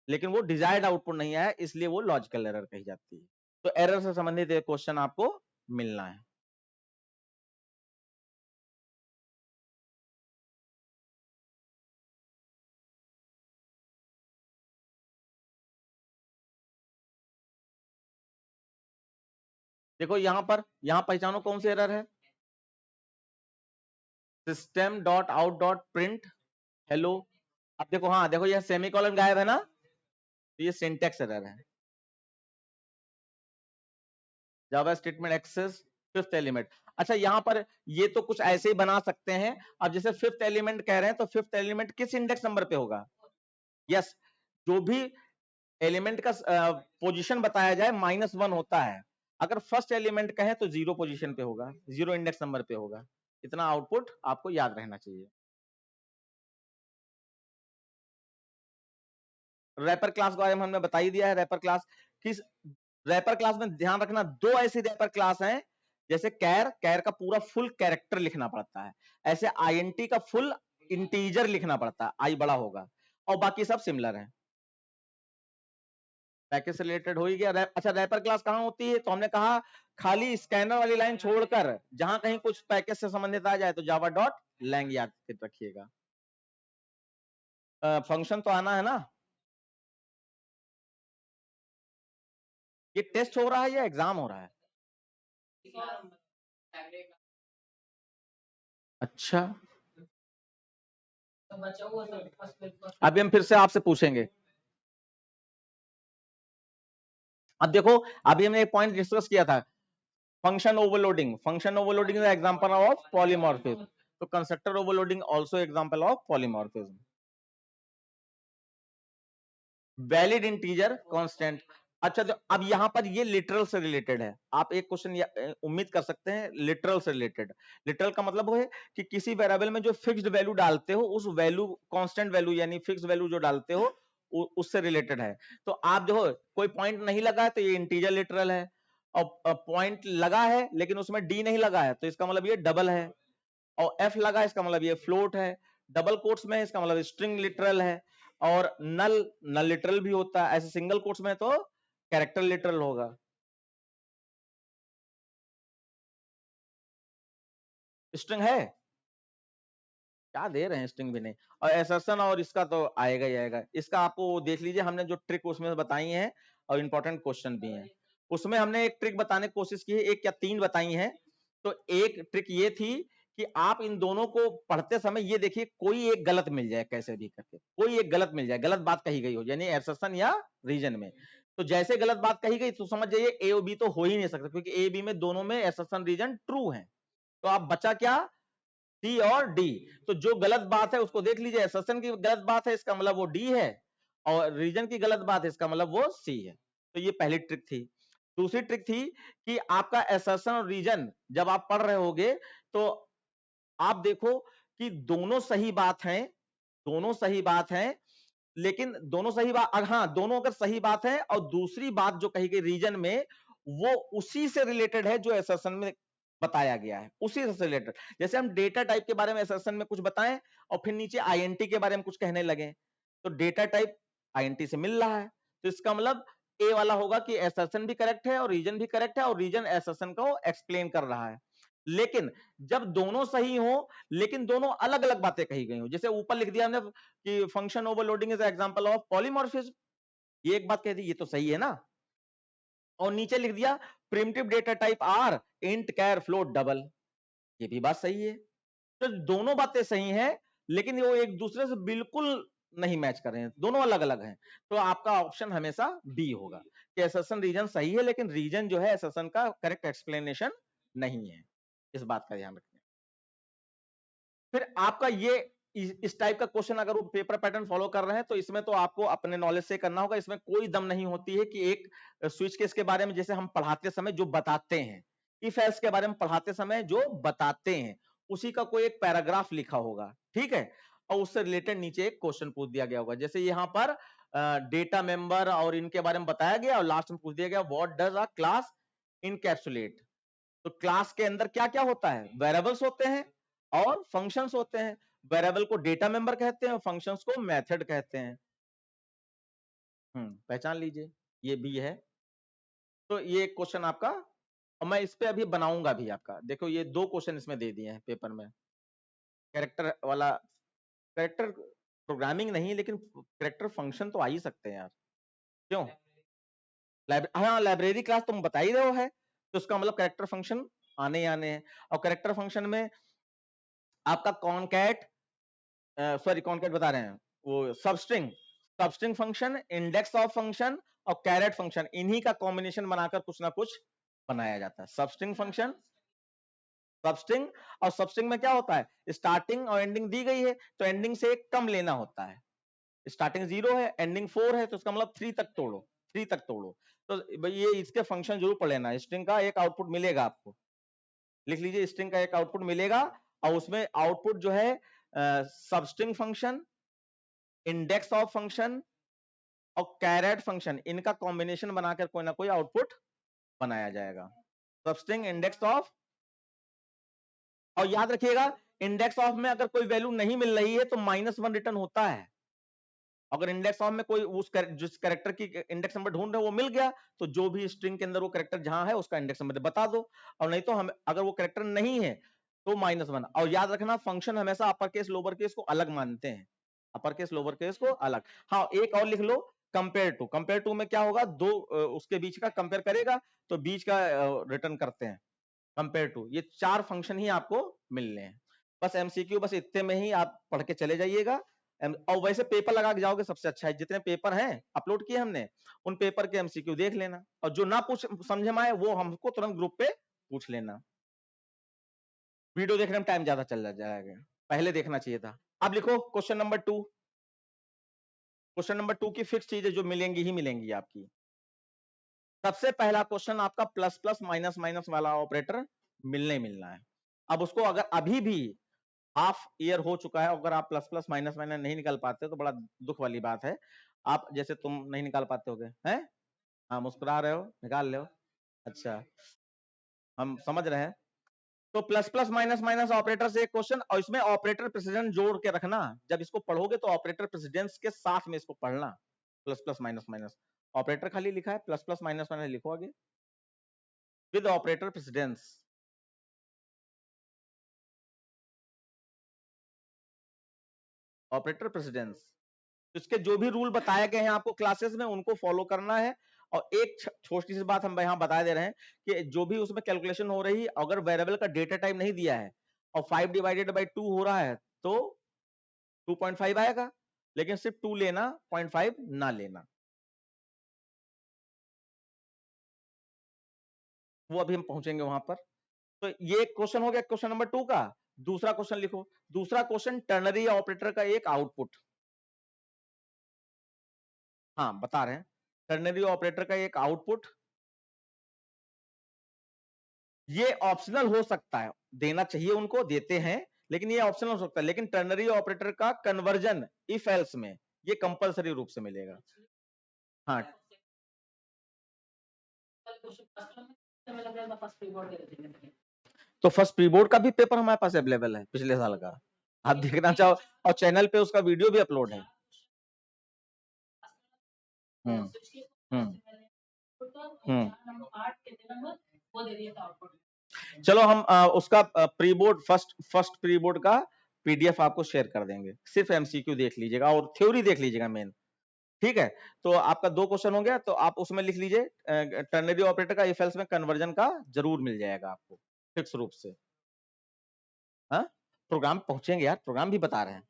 [SPEAKER 1] लेकिन वो डिजायर्ड आउटपुट नहीं आया, इसलिए वो लॉजिकल एरर कही जाती है। तो एरर से संबंधित एक क्वेश्चन आपको मिलना है। देखो यहां पहचानो कौन सी एरर है, system dot out dot print hello. अब देखो, हाँ देखो ये सेमीकोलन गायब है ना, तो ये सिंटैक्स एरर है। जावा स्टेटमेंट एक्सेस फिफ्थ एलिमेंट। अच्छा यहां पर ये तो कुछ ऐसे ही बना सकते हैं। अब जैसे फिफ्थ एलिमेंट कह रहे हैं, तो फिफ्थ एलिमेंट किस इंडेक्स नंबर पे होगा। यस, जो भी एलिमेंट का पोजीशन बताया जाए -1 होता है, अगर फर्स्ट एलिमेंट कहें तो 0 पोजीशन पे होगा, 0 इंडेक्स नंबर पे होगा। इतना आउटपुट आपको याद रहना चाहिए। रैपर क्लास के बारे में हमने बता ही दिया है। रैपर क्लास किस रैपर क्लास में ध्यान रखना, दो ऐसी रैपर क्लास हैं, जैसे कैर का पूरा फुल कैरेक्टर लिखना पड़ता है, ऐसे आईएनटी का फुल इंटीजर लिखना पड़ता है, आई बड़ा होगा, और बाकी सब सिमिलर है। पैकेज से रिलेटेड हो ही गया। अच्छा, रैपर क्लास कहां होती है? तो हमने कहा खाली स्कैनर वाली लाइन छोड़कर जहां कहीं कुछ पैकेज से संबंधित आ जाए तो जावा डॉट लैंग याद रखिएगा। फंक्शन तो आना है ना। ये टेस्ट हो रहा है या एग्जाम हो रहा है? अच्छा, अभी हम फिर से आपसे पूछेंगे। अब देखो, अभी हमने एक पॉइंट डिस्कस किया था, function overloading. Function overloading is example of polymorphism, तो constructor overloading also example of polymorphism. Valid integer constant. अच्छा, तो अब यहां पर ये लिटरल से रिलेटेड है। आप एक क्वेश्चन उम्मीद कर सकते हैं लिटरल से रिलेटेड। लिटरल का मतलब वो है कि किसी वेरिएबल में जो फिक्स्ड वैल्यू डालते हो, उस वैल्यू कांस्टेंट वैल्यू यानी फिक्स्ड वैल्यू जो डालते हो उससे रिलेटेड है। तो आप जो कोई पॉइंट नहीं लगा है तो ये इंटीजर लिटरल है, और पॉइंट लगा है लेकिन उसमें डी नहीं लगा है तो इसका मतलब ये डबल है, और एफ लगा इसका मतलब ये फ्लोट है, डबल कोट्स में इसका मतलब स्ट्रिंग लिटरल है, और नल लिटरल भी होता है। ऐसे सिंगल कोट्स में तो कैरेक्टर लिटरल होगा। स्ट्रिंग है क्या दे रहे हैं? स्ट्रिंग भी नहीं, और एसर्शन और इसका तो आएगा ही आएगा। इसका आपको देख लीजिए, हमने जो ट्रिक उसमें बताई है और इंपॉर्टेंट क्वेश्चन भी है, उसमें हमने एक ट्रिक बताने की कोशिश की है, एक या तीन बताई है। तो एक ट्रिक ये थी कि आप इन दोनों को पढ़ते समय ये देखिए कोई एक गलत मिल जाए, कैसे भी करके कोई एक गलत मिल जाए, गलत बात कही गई हो, यानी एसर्शन या रीजन में। तो जैसे गलत बात कही गई तो समझ जाइए ए और बी तो हो ही नहीं सकता, क्योंकि ए बी में दोनों में एसर्शन रीजन ट्रू है। तो आप बचा क्या? सी और डी। तो जो गलत बात है उसको देख लीजिए, एसर्शन की गलत बात है इसका मतलब वो डी है, और रीजन की गलत बात है इसका मतलब वो सी है। तो ये पहली ट्रिक थी। दूसरी ट्रिक थी कि आपका एसर्शन और रीजन जब आप पढ़ रहे होगे तो आप देखो कि दोनों सही बात है, दोनों सही बात है, लेकिन दोनों सही बात, हाँ दोनों अगर सही बात है और दूसरी बात जो कही गई रीजन में वो उसी से रिलेटेड है जो एसर्शन में बताया गया है, उसी से रिलेटेड। जैसे हम डेटा टाइप के बारे में एसर्शन में कुछ बताएं और फिर नीचे आईएनटी के बारे में कुछ कहने लगे, तो डेटा टाइप आईएनटी से मिल रहा है, तो इसका मतलब ए वाला होगा कि एसर्शन भी करेक्ट है और रीजन भी करेक्ट है, और रीजन एसर्शन को एक्सप्लेन कर रहा है। लेकिन जब दोनों सही हो लेकिन दोनों अलग अलग बातें कही गई हो, जैसे ऊपर लिख दिया हमने कि function overloading is example of polymorphism, ये एक बात कह दी, ये तो सही है ना। और नीचे लिख दिया primitive data type are int char float double, ये भी बात सही है। तो दोनों बातें सही हैं, लेकिन वो एक दूसरे से बिल्कुल नहीं मैच कर रहे हैं, दोनों अलग अलग हैं। तो आपका ऑप्शन हमेशा बी होगा कि एसर्शन रीजन सही है, लेकिन रीजन जो है एसर्शन का करेक्ट एक्सप्लेनेशन नहीं है। इस बात का ध्यान रखना। फिर आपका ये इस टाइप का क्वेश्चन अगर वो पेपर पैटर्न फॉलो कर रहे हैं तो इसमें तो आपको अपने नॉलेज से करना होगा, इसमें कोई दम नहीं होती है कि एक स्विच केस के बारे में जैसे हम पढ़ाते समय जो बताते हैं, इफ एल्स के बारे में पढ़ाते समय जो बताते हैं उसी का कोई एक पैराग्राफ लिखा होगा, ठीक है, और उससे रिलेटेड नीचे एक क्वेश्चन पूछ दिया गया होगा। जैसे यहाँ पर डेटा मेंबर और इनके बारे में बताया गया और लास्ट में पूछ दिया गया what does a class encapsulate. तो क्लास के अंदर क्या क्या होता है? वेरिएबल्स होते हैं और फंक्शंस होते हैं। वेरिएबल को डेटा मेंबर कहते हैं और फंक्शंस को मेथड कहते हैं। पहचान लीजिए, ये भी है। तो ये क्वेश्चन आपका, और मैं इस पे अभी बनाऊंगा भी आपका, देखो ये दो क्वेश्चन इसमें दे दिए हैं पेपर में, कैरेक्टर वाला। कैरेक्टर प्रोग्रामिंग नहीं, लेकिन कैरेक्टर फंक्शन तो आ ही सकते हैं यार, क्यों? हाँ, लाइब्रेरी क्लास तुम बता ही रहे हो है, तो उसका मतलब कैरेक्टर फंक्शन आने ही आने हैं। और कैरेक्टर फंक्शन में आपका कॉनकैट, सॉरी कॉनकैट बता रहे हैं, वो substring, substring function, index of function और कैरेट फंक्शन, इन्हीं का कॉम्बिनेशन बनाकर कुछ ना कुछ बनाया जाता है। सबस्ट्रिंग फंक्शन, सबस्ट्रिंग, और सबस्ट्रिंग में क्या होता है, स्टार्टिंग और एंडिंग दी गई है तो एंडिंग से एक कम लेना होता है। स्टार्टिंग 0 है, एंडिंग 4 है, तो उसका मतलब 3 तक तोड़ो, 3 तक तोड़ो। तो भाई ये इसके फंक्शन जरूर पढ़ लेना। स्ट्रिंग का एक आउटपुट मिलेगा आपको, लिख लीजिए, स्ट्रिंग का एक आउटपुट मिलेगा और उसमें आउटपुट जो है substring function, index of function, और कैरेट फंक्शन, इनका कॉम्बिनेशन बनाकर कोई ना कोई आउटपुट बनाया जाएगा। सबस्ट्रिंग इंडेक्स ऑफ, और याद रखिएगा इंडेक्स ऑफ में अगर कोई वैल्यू नहीं मिल रही है तो -1 रिटर्न होता है। अगर इंडेक्स ऑफ में कोई जिस कैरेक्टर की इंडेक्स नंबर ढूंढ रहे हो वो मिल गया, तो जो भी स्ट्रिंग के अंदर वो कैरेक्टर जहां है उसका इंडेक्स नंबर बता दो, और नहीं तो हम अगर वो कैरेक्टर नहीं है तो -1। और याद रखना फंक्शन हमेशा अपर केस लोअर केस को अलग मानते हैं, अपर केस लोअर केस को अलग। हाँ एक और लिख लो, कंपेयर टू में क्या होगा, दो उसके बीच का कंपेयर करेगा तो बीच का रिटर्न करते हैं कंपेयर टू। ये 4 फंक्शन ही आपको मिलने हैं। बस एमसीक्यू बस इतने में ही आप पढ़ के चले जाइएगा। और वैसे पेपर लगा के जाओगे सबसे अच्छा है, जितने पेपर हैं अपलोड किए हमने उन पेपर के एमसीक्यू देख लेना, और जो ना पूछ समझ में आए वो हमको तुरंत ग्रुप पे पूछ लेना। वीडियो देखने में टाइम ज्यादा चल जाएगा, पहले देखना चाहिए था। अब लिखो क्वेश्चन नंबर 2। क्वेश्चन नंबर 2 की फिक्स चीजें जो मिलेंगी ही मिलेंगी आपकी। सबसे पहला क्वेश्चन आपका प्लस प्लस माइनस माइनस वाला ऑपरेटर मिलना है। अब उसको अगर अभी भी हाफ ईयर हो चुका है, अगर आप प्लस प्लस माइनस माइनस नहीं निकाल पाते तो बड़ा दुख वाली बात है। आप जैसे तुम नहीं निकाल पाते होगे हैं, हाँ मुस्कुरा रहे हो, निकाल ले हो, अच्छा हम समझ रहे हैं। तो plus plus minus minus operator से एक क्वेश्चन, और इसमें ऑपरेटर प्रेसिडेंस जोड़ के रखना, जब इसको पढ़ोगे तो ऑपरेटर प्रेसिडेंस के साथ में इसको पढ़ना। Plus plus minus minus operator खाली लिखा है, प्लस प्लस माइनस माइनस लिखो आगे with operator precedence. Operator precedence, इसके जो भी रूल बताए गए हैं आपको क्लासेस में उनको फॉलो करना है। और एक छोटी सी बात हम यहाँ बता दे रहे हैं कि जो भी उसमें कैलकुलेशन हो रही, अगर वेरिएबल का डेटा टाइप नहीं दिया है और 5 डिवाइडेड बाई 2 हो रहा है तो 2.5 आएगा, लेकिन सिर्फ 2 लेना, 0.5 ना लेना। वो अभी हम पहुंचेंगे वहां पर। तो ये क्वेश्चन हो गया क्वेश्चन नंबर 2 का। दूसरा क्वेश्चन लिखो, दूसरा क्वेश्चन टर्नरी ऑपरेटर का एक आउटपुट, हाँ बता रहे हैं, टर्नरी ऑपरेटर का एक आउटपुट, ये ऑप्शनल हो सकता है, देना चाहिए उनको, देते हैं, लेकिन ये ऑप्शनल हो सकता है। लेकिन टर्नरी ऑपरेटर का कन्वर्जन इफ एल्स में ये कंपलसरी रूप से मिलेगा। हाँ तो फर्स्ट प्री बोर्ड का भी पेपर हमारे पास अवेलेबल है पिछले साल का, आप देखना चाहो, और चैनल पे उसका वीडियो भी अपलोड है। हम्म हम्म चलो हम उसका pre board first pre board का पीडीएफ आपको शेयर कर देंगे, सिर्फ एमसीक्यू देख लीजिएगा और थ्योरी देख लीजिएगा मेन। ठीक है, तो आपका 2 क्वेश्चन हो गया, तो आप उसमें लिख लीजिए टर्नरी ऑपरेटर का इफ एल्स में कन्वर्जन का जरूर मिल जाएगा आपको फिक्स रूप से। हाँ प्रोग्राम पहुंचेंगे यार, प्रोग्राम भी बता रहे हैं।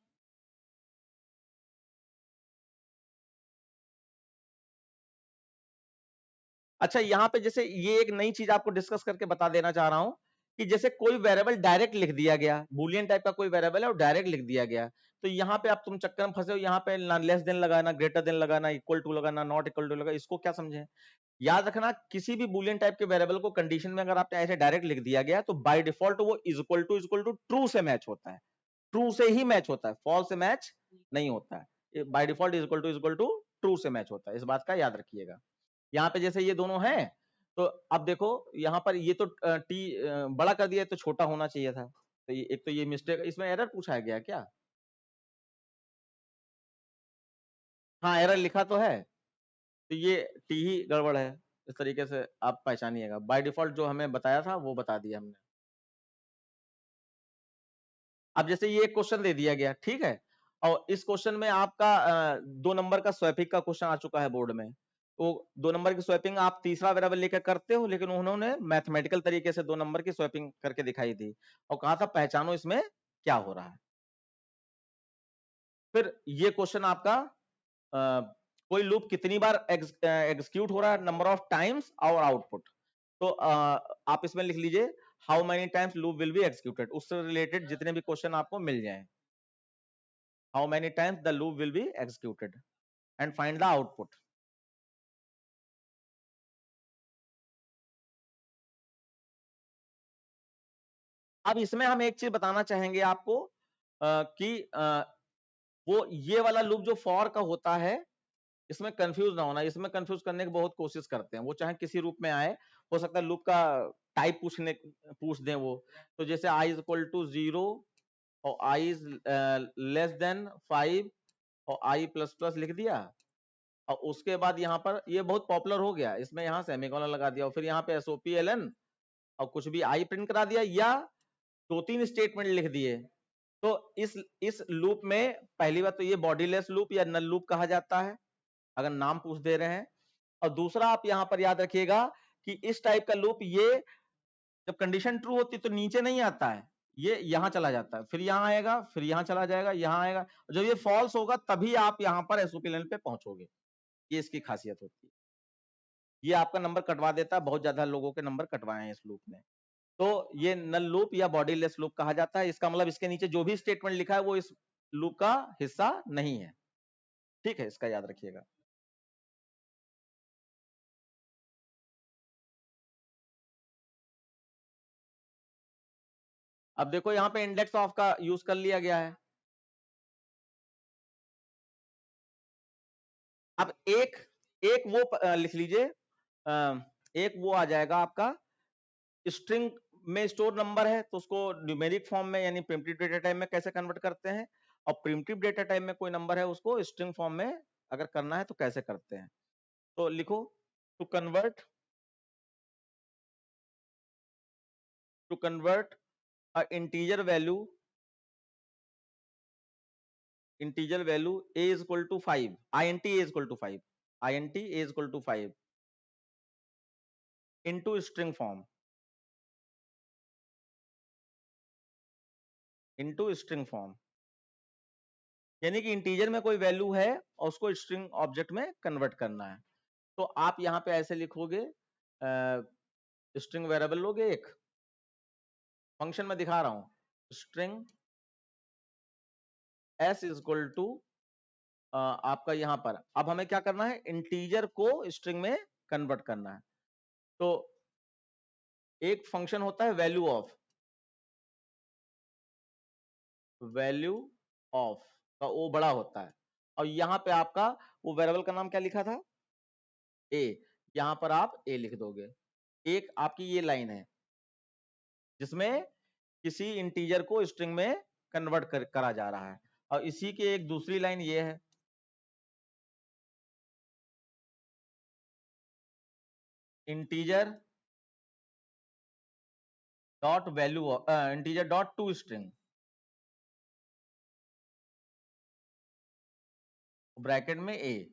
[SPEAKER 1] अच्छा यहाँ पे जैसे ये एक नई चीज आपको डिस्कस करके बता देना चाह रहा हूं कि जैसे कोई वेरिएबल डायरेक्ट लिख दिया गया, बूलियन टाइप का कोई वेरिएबल है और डायरेक्ट लिख दिया गया, तो यहाँ पे आप तुम चक्कर में फंसे हो, यहाँ पे ना लेस देन लगाना, ग्रेटर देन लगाना, इक्वल टू लगाना, नॉट इक्वल टू लगाना, इसको क्या समझे। याद रखना किसी भी बूलियन टाइप के वेरिएबल को कंडीशन में अगर आपने ऐसे डायरेक्ट लिख दिया गया तो बाय डिफॉल्ट वो इक्वल टू ट्रू से मैच होता है, ट्रू से ही मैच होता है, फॉल्स से मैच नहीं होता है। By default equal to true से मैच होता है, इस बात का याद रखिएगा। यहाँ पे जैसे ये दोनों हैं, तो अब देखो यहाँ पर ये तो टी बड़ा कर दिया तो छोटा होना चाहिए था, तो ये एक तो ये मिस्टेक, इसमें एरर पूछा गया क्या। हाँ एरर लिखा तो है, तो ये टी ही गड़बड़ है, इस तरीके से आप पहचानिएगा। बाय डिफॉल्ट जो हमें बताया था वो बता दिया हमने। अब जैसे ये क्वेश्चन दे दिया गया, ठीक है, और इस क्वेश्चन में आपका 2 नंबर का स्वैपिंग का क्वेश्चन आ चुका है बोर्ड में, तो 2 नंबर की स्वैपिंग आप तीसरा वेरिएबल लेकर करते हो, लेकिन उन्होंने मैथमेटिकल तरीके से 2 नंबर की स्वैपिंग करके दिखाई थी और कहा था पहचानो इसमें क्या हो रहा है। फिर ये क्वेश्चन आपका कोई लूप कितनी बार एग्जीक्यूट हो रहा है, नंबर ऑफ टाइम्स और आउटपुट, तो आप इसमें लिख लीजिए how many times loop will be executed, उससे रिलेटेड जितने भी क्वेश्चन आपको मिल जाए, how many times the loop will be executed and find the output. अब इसमें हम एक चीज बताना चाहेंगे आपको कि वो ये वाला लूप जो फॉर का होता है इसमें कंफ्यूज ना होना, इसमें कंफ्यूज करने की बहुत कोशिश करते हैं, वो चाहे किसी रूप में आए, हो सकता है लूप का टाइप पूछ दें वो। तो जैसे i इज इक्वल टू 0 और i इज लेस देन 5 और i प्लस प्लस लिख दिया, और उसके बाद यहाँ पर ये बहुत पॉपुलर हो गया, इसमें यहाँ सेमीकोलन लगा दिया और फिर यहाँ पे SOPLN और कुछ भी i प्रिंट करा दिया, या 2-3 स्टेटमेंट लिख दिए। तो इस लूप में पहली बात तो ये बॉडीलेस लूप या नल लूप कहा जाता है, अगर नाम पूछ दे रहे हैं। और दूसरा आप यहां पर याद रखिएगा कि इस टाइप का लूप, ये जब कंडीशन ट्रू होती है तो नीचे नहीं आता है, ये यहां चला जाता है, फिर यहां आएगा, फिर यहां चला जाएगा, यहां आएगा, जब ये फॉल्स होगा तभी आप यहां पर SOPLN पे पहुंचोगे। ये इसकी खासियत होती है, ये आपका नंबर कटवा देता है, बहुत ज्यादा लोगों के नंबर कटवाए हैं इस लूप ने। तो ये नल लूप या बॉडीलेस लूप कहा जाता है, इसका मतलब इसके नीचे जो भी स्टेटमेंट लिखा है वो इस लूप का हिस्सा नहीं है। ठीक है, इसका याद रखिएगा। अब देखो यहां पे इंडेक्स ऑफ का यूज कर लिया गया है। अब एक एक वो लिख लीजिए, एक वो आ जाएगा आपका स्ट्रिंग में स्टोर नंबर है, तो उसको न्यूमेरिक फॉर्म में यानी प्रिमिटिव डेटा टाइप में कैसे कन्वर्ट करते हैं, और प्रिमिटिव डेटा टाइप में कोई नंबर है उसको स्ट्रिंग फॉर्म में अगर करना है तो कैसे करते हैं। तो लिखो to convert integer value a is equal to 5, int a is equal to 5, int a is equal to 5 into string form, यानी कि इंटीजर में कोई वैल्यू है और उसको स्ट्रिंग ऑब्जेक्ट में कन्वर्ट करना है। तो आप यहां पे ऐसे लिखोगे, स्ट्रिंग वेरिएबल लोगे, एक फंक्शन में दिखा रहा हूं, string s is equal to आपका यहां पर, अब हमें क्या करना है, इंटीजर को स्ट्रिंग में कन्वर्ट करना है। तो एक फंक्शन होता है वैल्यू ऑफ का वो बड़ा होता है, और यहां पे आपका वो वेरिएबल का नाम क्या लिखा था, ए, यहां पर आप ए लिख दोगे। एक आपकी ये लाइन है जिसमें किसी इंटीजर को स्ट्रिंग में कन्वर्ट करा जा रहा है, और इसी की एक दूसरी लाइन ये है, integer dot value, integer dot to string, bracket में ए।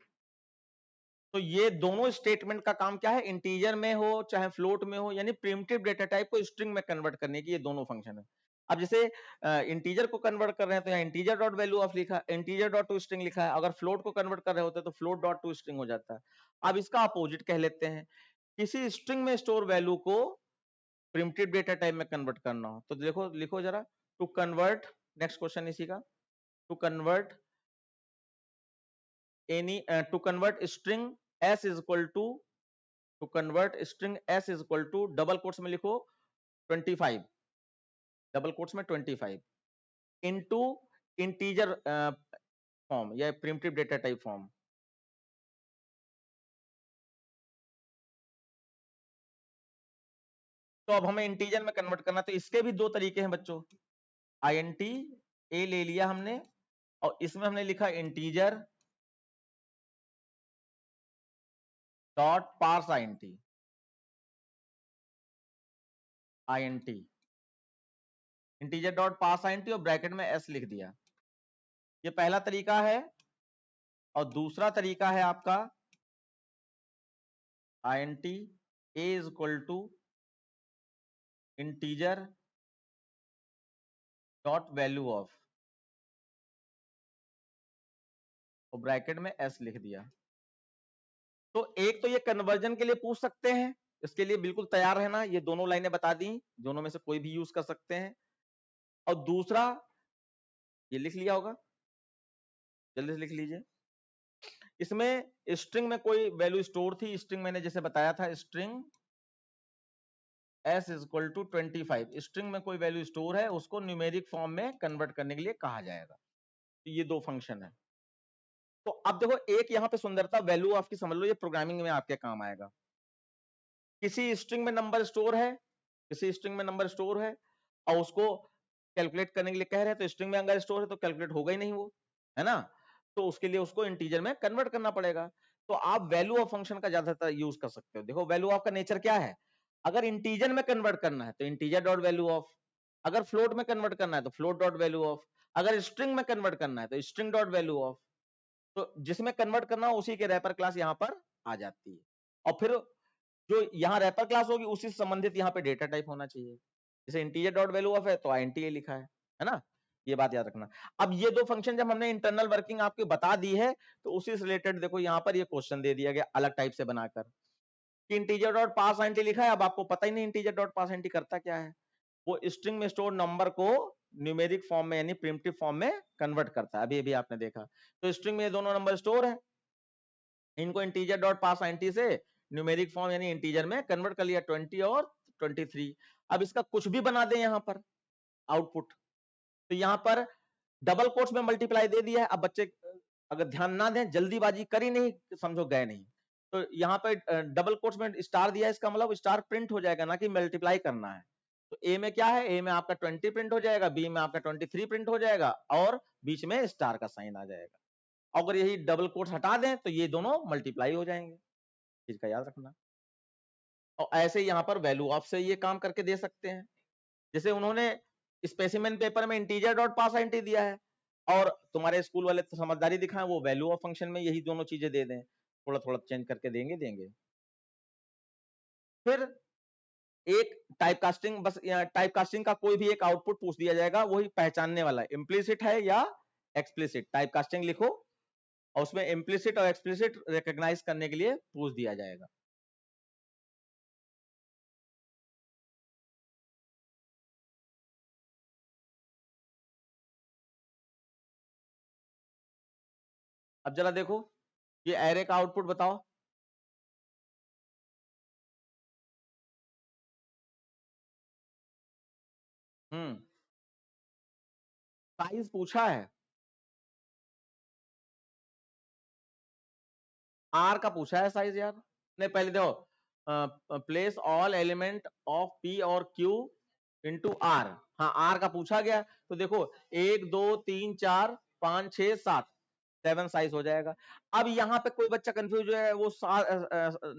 [SPEAKER 1] तो ये दोनों स्टेटमेंट का काम क्या है, इंटीजर में हो चाहे फ्लोट में हो, यानी प्रिमिटिव डेटा टाइप को स्ट्रिंग में कन्वर्ट करने की ये दोनों फंक्शन है। अब जैसे इंटीजर को कन्वर्ट कर रहे हैं तो यहाँ इंटीजर डॉट वैल्यू ऑफ लिखा, इंटीजर डॉट टू स्ट्रिंग लिखा है, अगर फ्लोट को कन्वर्ट कर रहे होते तो फ्लोट डॉट टू स्ट्रिंग हो जाता है। अब इसका अपोजिट कह लेते हैं, किसी स्ट्रिंग में स्टोर वैल्यू को प्रिमिटिव डेटा टाइप में कन्वर्ट करना हो तो देखो, लिखो जरा, टू कन्वर्ट, नेक्स्ट क्वेश्चन इसी का, to convert any to convert string s is equal to convert string s is equal to double quotes में लिखो 25, डबल कोट्स में 25 इनटू इंटीजर फॉर्म या प्रिमिटिव डेटा टाइप फॉर्म। तो अब हमें integer में कन्वर्ट करना, तो इसके भी दो तरीके हैं बच्चों, int a ले लिया हमने और इसमें हमने लिखा integer dot parse int, integer dot parse int और ब्रैकेट में s लिख दिया। ये पहला तरीका है, और दूसरा तरीका है आपका int a is equal to integer dot value of और ब्रैकेट में s लिख दिया। तो एक तो ये कन्वर्जन के लिए पूछ सकते हैं, इसके लिए बिल्कुल तैयार रहना, ये दोनों लाइनें बता दी, दोनों में से कोई भी यूज कर सकते हैं। और दूसरा ये लिख लिया होगा, जल्दी से लिख लीजिए, इसमें स्ट्रिंग में कोई वैल्यू स्टोर थी, स्ट्रिंग मैंने जैसे बताया था, string s is equal to 25, string में कोई वैल्यू स्टोर है उसको न्यूमेरिक फॉर्म में कन्वर्ट करने के लिए कहा जाएगा। तो ये दो फंक्शन है। तो अब देखो एक यहाँ पे सुंदरता वैल्यू ऑफ की समझ लो, ये प्रोग्रामिंग में आपके काम आएगा। किसी स्ट्रिंग में नंबर स्टोर है, किसी स्ट्रिंग में नंबर स्टोर है और उसको कैलकुलेट करने के लिए कह रहे हैं, तो स्ट्रिंग में अगर स्टोर है तो कैलकुलेट होगा ही नहीं वो, है ना। तो उसके लिए उसको इंटीजर में कन्वर्ट करना पड़ेगा। तो आप वैल्यू ऑफ फंक्शन का ज्यादातर यूज कर सकते हो। देखो वैल्यू ऑफ का नेचर क्या है, अगर इंटीजर में कन्वर्ट करना है तो इंटीजर डॉट वैल्यू ऑफ, अगर फ्लोट में कन्वर्ट करना है तो फ्लोट डॉट वैल्यू ऑफ, अगर स्ट्रिंग में कन्वर्ट करना है तो स्ट्रिंग डॉट वैल्यू ऑफ। तो जिसमें कन्वर्ट करना हो उसी के रैपर क्लास यहाँ पर आ जाती है, और फिर जो यहाँ रैपर क्लास होगी उसी से संबंधित यहाँ पे डेटा टाइप होना चाहिए। जैसे इंटीजर डॉट वैल्यू ऑफ है तो इंटा लिखा है ना, ये बात याद रखना। अब ये दो फंक्शन जब हमने इंटरनल वर्किंग आपको बता दी है तो उसी से रिलेटेड देखो यहाँ पर ये क्वेश्चन दे दिया गया अलग टाइप से बनाकर कि इंटीजर डॉट पास इंटी लिखा है। अब आपको पता ही नहीं इंटीजर डॉट पास इंटी करता क्या है, वो स्ट्रिंग में स्टोर नंबर को न्यूमेरिक फॉर्म में यानी प्रिमिटिव फॉर्म में कन्वर्ट करता है। अभी अभी आपने देखा, तो स्ट्रिंग में ये दोनों नंबर स्टोर है, इनको इंटीजर डॉट पास इंटी से न्यूमेरिक फॉर्म यानी इंटीजर में कन्वर्ट कर लिया 20 और 23। अब इसका कुछ भी बना दें यहाँ पर आउटपुट, तो यहाँ पर डबल कोट्स में मल्टीप्लाई दे दिया है। अब बच्चे अगर ध्यान ना दें, जल्दीबाजी करी नहीं, समझो गए नहीं, तो यहाँ पे डबल कोट्स में स्टार दिया है, इसका मतलब स्टार प्रिंट हो जाएगा ना कि मल्टीप्लाई करना है। तो ए में क्या है, ए में आपका 20 प्रिंट हो जाएगा, बी में आपका 23 प्रिंट हो जाएगा और बीच में स्टार का साइन आ जाएगा। अगर यही डबल कोट्स हटा दें तो ये दोनों मल्टीप्लाई हो जाएंगे, चीज का याद रखना। और ऐसे ही यहाँ पर वैल्यू ऑफ से ये काम करके दे सकते हैं। जैसे उन्होंने स्पेसिमेन पेपर में इंटीजर डॉट पास इंटी दिया है और तुम्हारे स्कूल वाले तो समझदारी दिखाएं, वो वैल्यू ऑफ फंक्शन में यही दोनों चीजें दे दें, थोड़ा थोड़ा चेंज करके देंगे। फिर एक टाइप कास्टिंग, बस टाइप कास्टिंग का कोई भी एक आउटपुट पूछ दिया जाएगा, वही पहचानने वाला इम्प्लिसिट है या एक्सप्लिसिट। टाइप कास्टिंग लिखो और उसमें इम्प्लिसिट और एक्सप्लिसिट रिकॉग्नाइज करने के लिए पूछ दिया जाएगा। अब जरा देखो ये एरे का आउटपुट बताओ। साइज पूछा है, आर का पूछा है साइज यार। नहीं पहले देखो place all element of P और क्यू इनटू आर, हाँ आर का पूछा गया। तो देखो 1 2 3 4 5 6 7 7 साइज हो जाएगा। अब यहाँ पे कोई बच्चा कंफ्यूज है, वो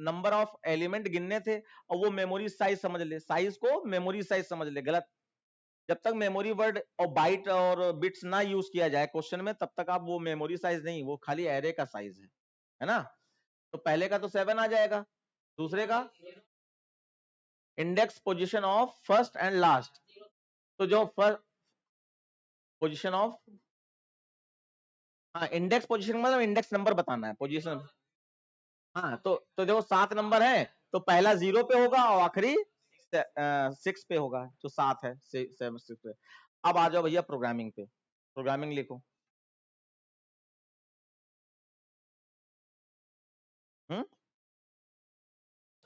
[SPEAKER 1] नंबर ऑफ एलिमेंट गिनने थे और वो मेमोरी साइज समझ ले, साइज को मेमोरी साइज समझ ले, गलत। जब तक मेमोरी वर्ड और बाइट और बिट्स ना यूज किया जाए क्वेश्चन में, तब तक आप वो मेमोरी साइज नहीं, वो खाली एरे का साइज है ना। तो पहले का तो 7 आ जाएगा, दूसरे का index position of first and last. तो जो फर्स्ट पोजीशन ऑफ, हाँ इंडेक्स पोजीशन मतलब इंडेक्स नंबर बताना है, पोजीशन। हाँ तो देखो 7 नंबर है, तो पहला 0 पे होगा और आखिरी 6 पे होगा, जो 7 है 7 6 पे। अब आ जाओ भैया प्रोग्रामिंग पे, प्रोग्रामिंग लिखो।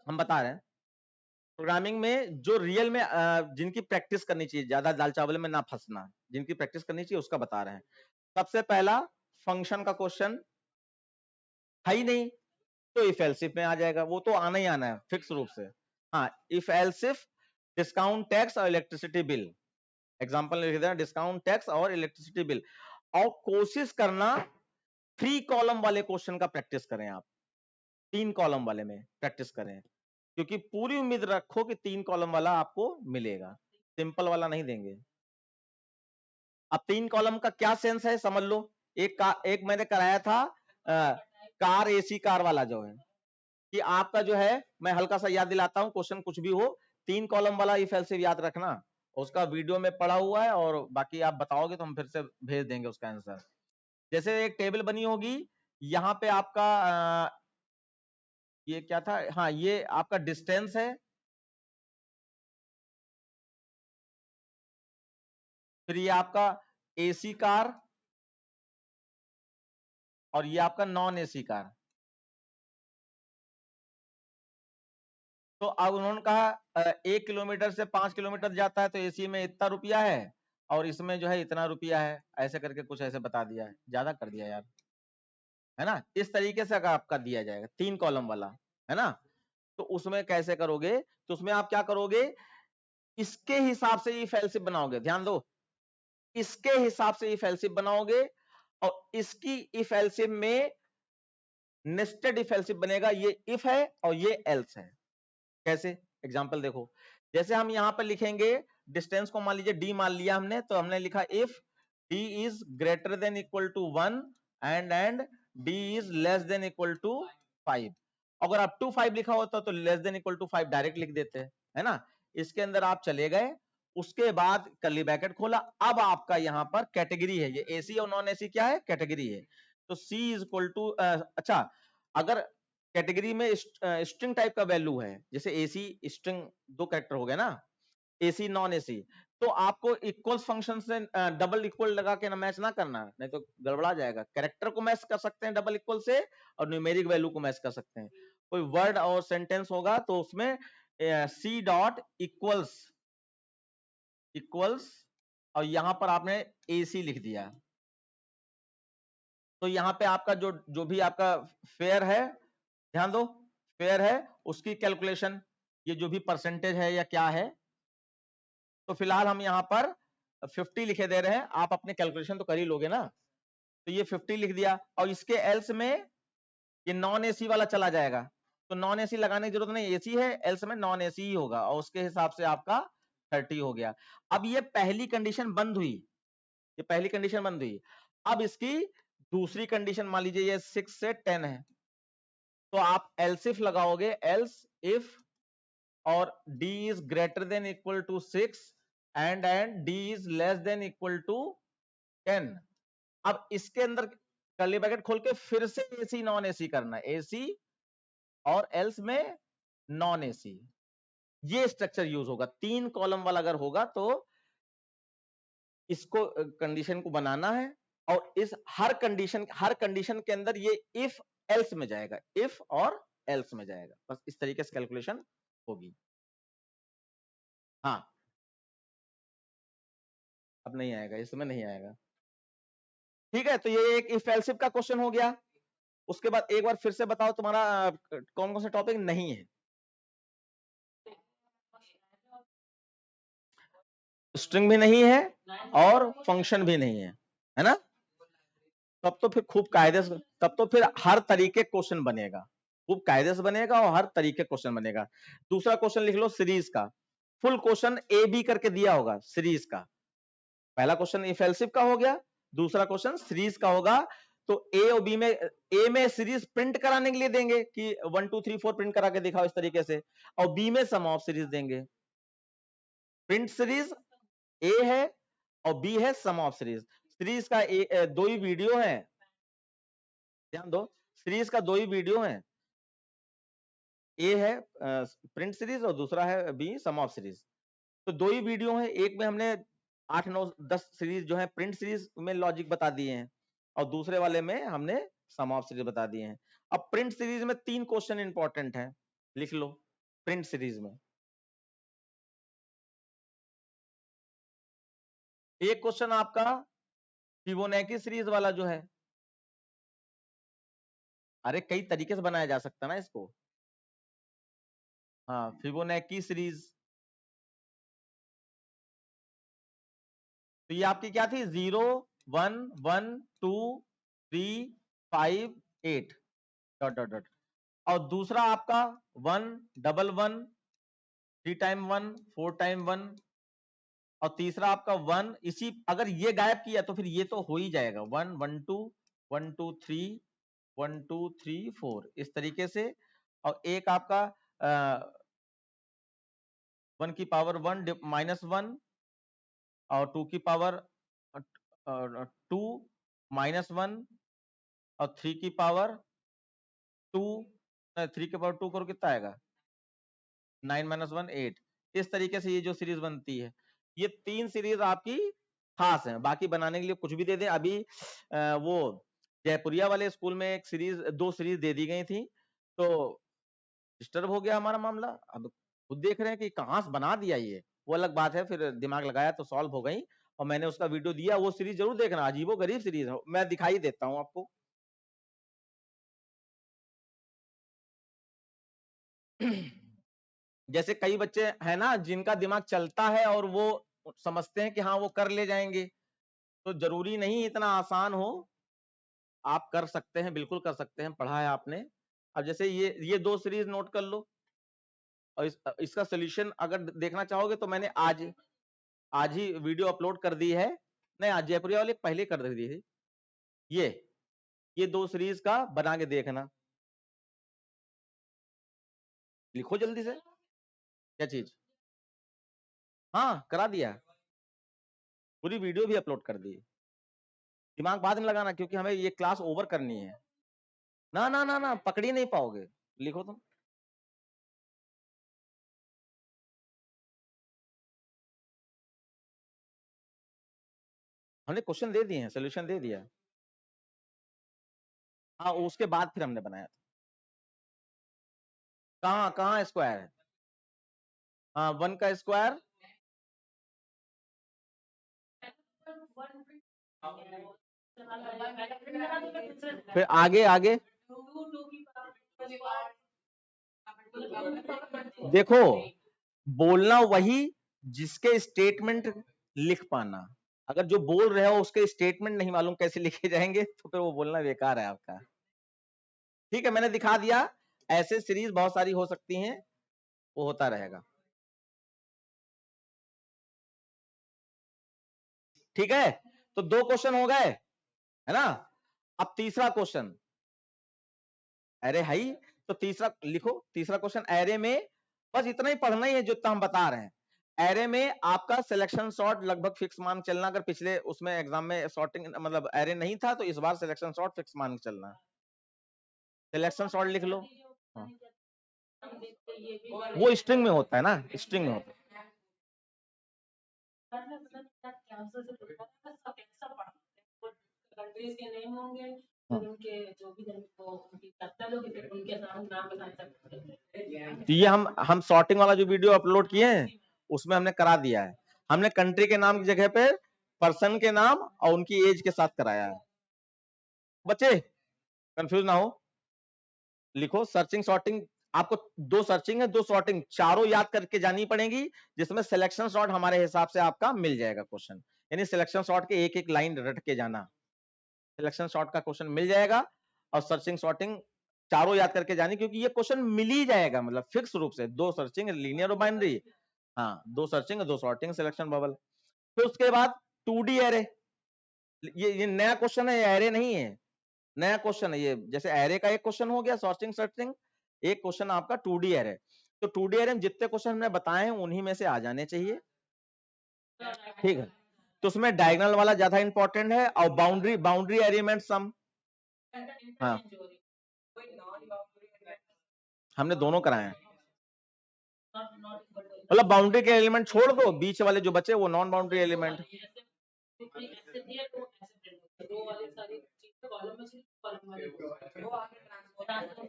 [SPEAKER 1] हम बता रहे हैं प्रोग्रामिंग में जो रियल में जिनकी प्रैक्टिस करनी चाहिए, ज्यादा दाल चावल में ना फंसना, जिनकी प्रैक्टिस करनी चाहिए उसका बता रहे हैं। सबसे पहला फंक्शन का क्वेश्चन है ही नहीं, तो इफ एल्सिफ में आ जाएगा, वो तो आना ही आना है फिक्स रूप से। हाँ इफ एल्सिफ डिस्काउंट टैक्स और इलेक्ट्रिसिटी बिल, एग्जांपल लिख देना डिस्काउंट टैक्स और इलेक्ट्रिसिटी बिल। और कोशिश करना 3 कॉलम वाले क्वेश्चन का प्रैक्टिस करें आप, 3 कॉलम वाले में प्रैक्टिस करें, क्योंकि पूरी उम्मीद रखो कि 3 कॉलम वाला आपको मिलेगा, सिंपल वाला नहीं देंगे। अब 3 कॉलम का क्या सेंस है समझ लो। एक मैंने कराया था कार एसी कार वाला जो है, कि आपका जो है, मैं हल्का सा याद दिलाता हूं, क्वेश्चन कुछ भी हो 3 कॉलम वाला इफ एल्सिफ याद रखना, उसका वीडियो में पड़ा हुआ है और बाकी आप बताओगे तो हम फिर से भेज देंगे उसका आंसर। जैसे एक टेबल बनी होगी, यहाँ पे आपका ये क्या था, हाँ ये आपका डिस्टेंस है, फिर ये आपका एसी कार और ये आपका नॉन एसी कार। तो अब उन्होंने कहा 1 किलोमीटर से 5 किलोमीटर जाता है तो एसी में इतना रुपया है और इसमें जो है इतना रुपया है, ऐसे करके कुछ ऐसे बता दिया है, ज्यादा कर दिया यार। है ना। इस तरीके से अगर आपका दिया जाएगा 3 कॉलम वाला, है ना, तो उसमें कैसे करोगे, तो उसमें आप क्या करोगे, इसके हिसाब से इफ एल्स इफ बनाओगे, ध्यान दो, इसके हिसाब से इफ एल्स इफ बनाओगे, और इसकी इफ एल्स इफ में नेस्टेड इफ एल्स इफ बनेगा, ये इफ है और ये एल्स है। कैसे, एग्जांपल देखो, जैसे हम यहां पर लिखेंगे डिस्टेंस को मान लीजिए d मान लिया हमने, तो हमने लिखा if d is greater than equal to 1 and d is less than equal to 5। अगर आप 5 लिखा होता तो less than equal to 5 direct लिख देते हैं, है ना। इसके अंदर आप चले गए, उसके बाद कर्ली ब्रैकेट खोला, अब आपका यहां पर कैटेगरी है, ये एसी और नॉन एसी क्या है, कैटेगरी है। तो c इज इक्वल टू, अच्छा, अगर कैटेगरी में स्ट्रिंग टाइप का वैल्यू है, जैसे एसी स्ट्रिंग 2 कैरेक्टर हो गया ना, एसी नॉन एसी, तो आपको इक्वल्स फंक्शन से डबल इक्वल लगा के ना मैच ना करना, नहीं तो गड़बड़ा जाएगा। कैरेक्टर को मैच कर सकते हैं डबल इक्वल से, और न्यूमेरिक वैल्यू को मैच कर सकते हैं। कोई वर्ड और सेंटेंस होगा तो उसमें सी डॉट इक्वल्स इक्वल्स, और यहां पर आपने एसी लिख दिया, तो यहां पे आपका जो जो भी आपका फेयर है, ध्यान दो, फेयर है, उसकी कैलकुलेशन, ये जो भी परसेंटेज है या क्या है, तो फिलहाल हम यहां पर 50 लिखे दे रहे हैं, आप अपने कैलकुलेशन तो कर ही लोगे ना। तो ये 50 लिख दिया, और इसके एल्स में ये नॉन एसी वाला चला जाएगा, तो नॉन एसी लगाने की जरूरत नहीं, एसी है, एल्स में नॉन एसी ही होगा, और उसके हिसाब से आपका 30 हो गया। अब ये पहली कंडीशन बंद हुई, ये पहली कंडीशन बंद हुई। अब इसकी दूसरी कंडीशन मान लीजिए ये 6 से 10 है, तो आप एल्स इफ लगाओगे, एल्स इफ और d is greater than equal to 6 and d is less than equal to 10। अब इसके अंदर कर्ली ब्रैकेट खोल के फिर से एसी नॉन एसी करना है, एसी और एल्स में नॉन एसी, ये स्ट्रक्चर यूज होगा। 3 कॉलम वाला अगर होगा तो इसको कंडीशन को बनाना है, और इस हर कंडीशन के अंदर ये इफ एल्स में जाएगा, इफ और एल्स में जाएगा, बस इस तरीके से कैलकुलेशन होगी। हाँ, अब नहीं आएगा, इसमें नहीं आएगा, ठीक है। तो ये एक इफ एल्स इफ का क्वेश्चन हो गया। उसके बाद एक बार फिर से बताओ तुम्हारा कौन कौन से टॉपिक नहीं है। स्ट्रिंग भी नहीं है और फंक्शन भी नहीं है ना। तब तो फिर खूब कायदे से, तब तो फिर हर तरीके क्वेश्चन बनेगा, खूब कायदे से बनेगा और हर तरीके क्वेश्चन बनेगा। दूसरा क्वेश्चन लिख लो सीरीज का, फुल क्वेश्चन ए बी करके दिया होगा सीरीज का। पहला क्वेश्चन इफ एल्स इफ का हो गया, दूसरा क्वेश्चन सीरीज का होगा। तो ए और बी में, ए में सीरीज प्रिंट कराने के लिए देंगे कि 1 2 3 4 प्रिंट करा के दिखाओ इस तरीके से, और बी में सम ऑफ सीरीज देंगे। प्रिंट सीरीज ए है और बी है सम ऑफ सीरीज। सीरीज का दो ही वीडियो है, ध्यान दो, सीरीज का दो ही वीडियो है, ए है प्रिंट सीरीज और दूसरा है बी सम ऑफ सीरीज। तो दो ही वीडियो है, एक में हमने 8 9 10 सीरीज जो है प्रिंट सीरीज में लॉजिक बता दिए हैं, और दूसरे वाले में हमने सम ऑफ सीरीज बता दिए हैं। अब प्रिंट सीरीज में 3 क्वेश्चन इंपॉर्टेंट है, लिख लो प्रिंट सीरीज में। एक क्वेश्चन आपका फिबोनाची सीरीज वाला जो है, अरे कई तरीके से बनाया जा सकता है ना इसको। हाँ, फिबोनाची सीरीज, तो ये आपकी क्या थी, 0 1 1 2 3 5 8 डॉट डॉट डॉट, और दूसरा आपका 1 1 1 3 टाइम 1 4 टाइम 1, और तीसरा आपका 1, इसी अगर ये गायब किया तो फिर ये तो हो ही जाएगा 1 1 2 1 2 3 1 2 3 4 इस तरीके से। और एक आपका 1 की पावर 1 माइनस 1, और 2 की पावर 2 माइनस 1, और 3 की पावर 2, 3 के पावर 2 करो कितना आएगा, 9 माइनस 1 8। इस तरीके से ये जो सीरीज बनती है, ये 3 सीरीज आपकी खास है, बाकी बनाने के लिए कुछ भी दे दें। अभी वो जयपुरिया वाले स्कूल में एक सीरीज, 2 सीरीज दे दी गई थी, तो डिस्टर्ब हो गया हमारा मामला। अब खुद देख रहे हैं कि कहां से बना दिया ये, वो अलग बात है, फिर दिमाग लगाया तो सॉल्व हो गई, और मैंने उसका वीडियो दिया, वो सीरीज जरूर देखना, अजीबो गरीब सीरीज है, मैं दिखाई देता हूँ आपको। जैसे कई बच्चे है ना जिनका दिमाग चलता है और वो समझते हैं कि हाँ वो कर ले जाएंगे, तो जरूरी नहीं इतना आसान हो, आप कर सकते हैं, बिल्कुल कर सकते हैं, पढ़ा है आपने। अब जैसे ये दो सीरीज नोट कर लो, और इसका सोल्यूशन अगर देखना चाहोगे तो मैंने आज ही वीडियो अपलोड कर दी है, नहीं आज जयपुरी वाले पहले कर दी थी। ये दो सीरीज का बना के देखना, लिखो जल्दी से क्या चीज। हाँ करा दिया, पूरी वीडियो भी अपलोड कर दी। दिमाग बाद में लगाना क्योंकि हमें ये क्लास ओवर करनी है। ना ना ना ना पकड़ ही नहीं पाओगे, लिखो तुम। हमने क्वेश्चन दे दिए हैं, सोल्यूशन दे दिया। हाँ उसके बाद फिर हमने बनाया था। कहाँ कहाँ स्क्वायर है? हाँ 1 का स्क्वायर, फिर आगे आगे देखो, बोलना वही जिसके स्टेटमेंट लिख पाना। अगर जो बोल रहे हो उसके स्टेटमेंट नहीं मालूम कैसे लिखे जाएंगे तो फिर वो बोलना बेकार है आपका। ठीक है मैंने दिखा दिया, ऐसे सीरीज बहुत सारी हो सकती हैं, वो होता रहेगा। ठीक है, तो दो क्वेश्चन हो गए है ना। अब तीसरा क्वेश्चन, अरे हाई, तो तीसरा लिखो, तीसरा क्वेश्चन एरे में, बस इतना ही पढ़ना ही है जो हम बता रहे हैं। एरे में आपका सिलेक्शन सॉर्ट लगभग फिक्स मान चलना, अगर पिछले उसमें एग्जाम में सॉर्टिंग मतलब एरे नहीं था तो इस बार सिलेक्शन सॉर्ट फिक्स मान के चलना। सिलेक्शन सॉर्ट लिख लो। हाँ। वो स्ट्रिंग में होता है ना, स्ट्रिंग में होता है। तो ये हम सॉर्टिंग वाला जो वीडियो अपलोड किए हैं उसमें हमने करा दिया है। हमने कंट्री के नाम की जगह पे पर्सन के नाम और उनकी एज के साथ कराया है। बच्चे कंफ्यूज ना हो, लिखो सर्चिंग सॉर्टिंग। आपको दो सर्चिंग है, दो सॉर्टिंग, चारों याद करके जानी पड़ेगी, जिसमें सिलेक्शन सॉर्ट हमारे हिसाब से आपका मिल जाएगा क्वेश्चन। यानी सिलेक्शन सॉर्ट के एक एक लाइन रट के जाना, सिलेक्शन सॉर्ट का क्वेश्चन मिल जाएगा। और सर्चिंग सॉर्टिंग चारों याद करके जानी, क्योंकि ये क्वेश्चन मिल ही जाएगा, मतलब फिक्स रूप से दो सर्चिंग लीनियर और बाइनरी। हाँ दो सर्चिंग दो सॉर्टिंग सिलेक्शन बबल। फिर उसके बाद 2D एरे, ये नया क्वेश्चन है, एरे नहीं है, नया क्वेश्चन है ये। जैसे एरे का एक क्वेश्चन हो गया सॉर्टिंग सर्चिंग, एक क्वेश्चन आपका 2D एरे। तो 2D एरे में जितने क्वेश्चन हमने बताए हैं उन्हीं में से आ जाने चाहिए। ठीक है, तो उसमें डायगोनल वाला ज्यादा इंपॉर्टेंट है, और बाउंड्री बाउंड्री एलिमेंट सम। हाँ हमने दोनों कराए हैं, मतलब बाउंड्री के एलिमेंट छोड़ दो, बीच वाले जो बचे वो non boundary element.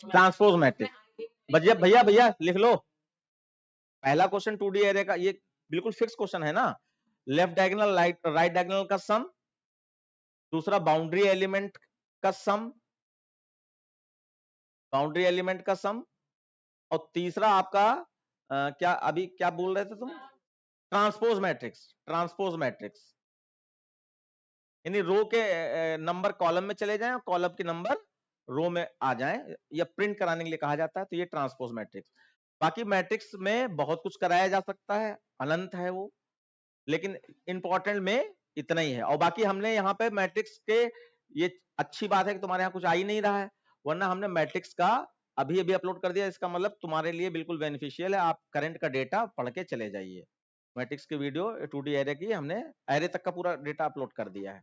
[SPEAKER 1] Transpose matrix, भैया भैया भैया लिख लो। पहला क्वेश्चन 2D एरे का, ये बिल्कुल फिक्स क्वेश्चन है ना, लेफ्ट डायगोनल राइट डायगोनल का सम, दूसरा बाउंड्री एलिमेंट का सम, बाउंड्री एलिमेंट का सम, और तीसरा आपका क्या अभी क्या बोल रहे थे तुम, ट्रांसपोज मैट्रिक्स। ट्रांसपोज मैट्रिक्स यानी रो के नंबर कॉलम में चले जाएं और कॉलम के नंबर रो में आ जाएं, या प्रिंट कराने के लिए कहा जाता है, तो ये ट्रांसपोज मैट्रिक्स। बाकी मैट्रिक्स में बहुत कुछ कराया जा सकता है, अनंत है वो, लेकिन इंपॉर्टेंट में इतना ही है। और बाकी हमने यहाँ पे मैट्रिक्स के, ये अच्छी बात है कि तुम्हारे यहाँ कुछ आ ही नहीं रहा है, वरना हमने मैट्रिक्स का अभी अभी अपलोड कर दिया। इसका मतलब तुम्हारे लिए बिल्कुल बेनिफिशियल है, आप करंट का डेटा पढ़ के चले जाइए। मैट्रिक्स की वीडियो 2D एरे की हमने एरे तक का पूरा डेटा अपलोड कर दिया है।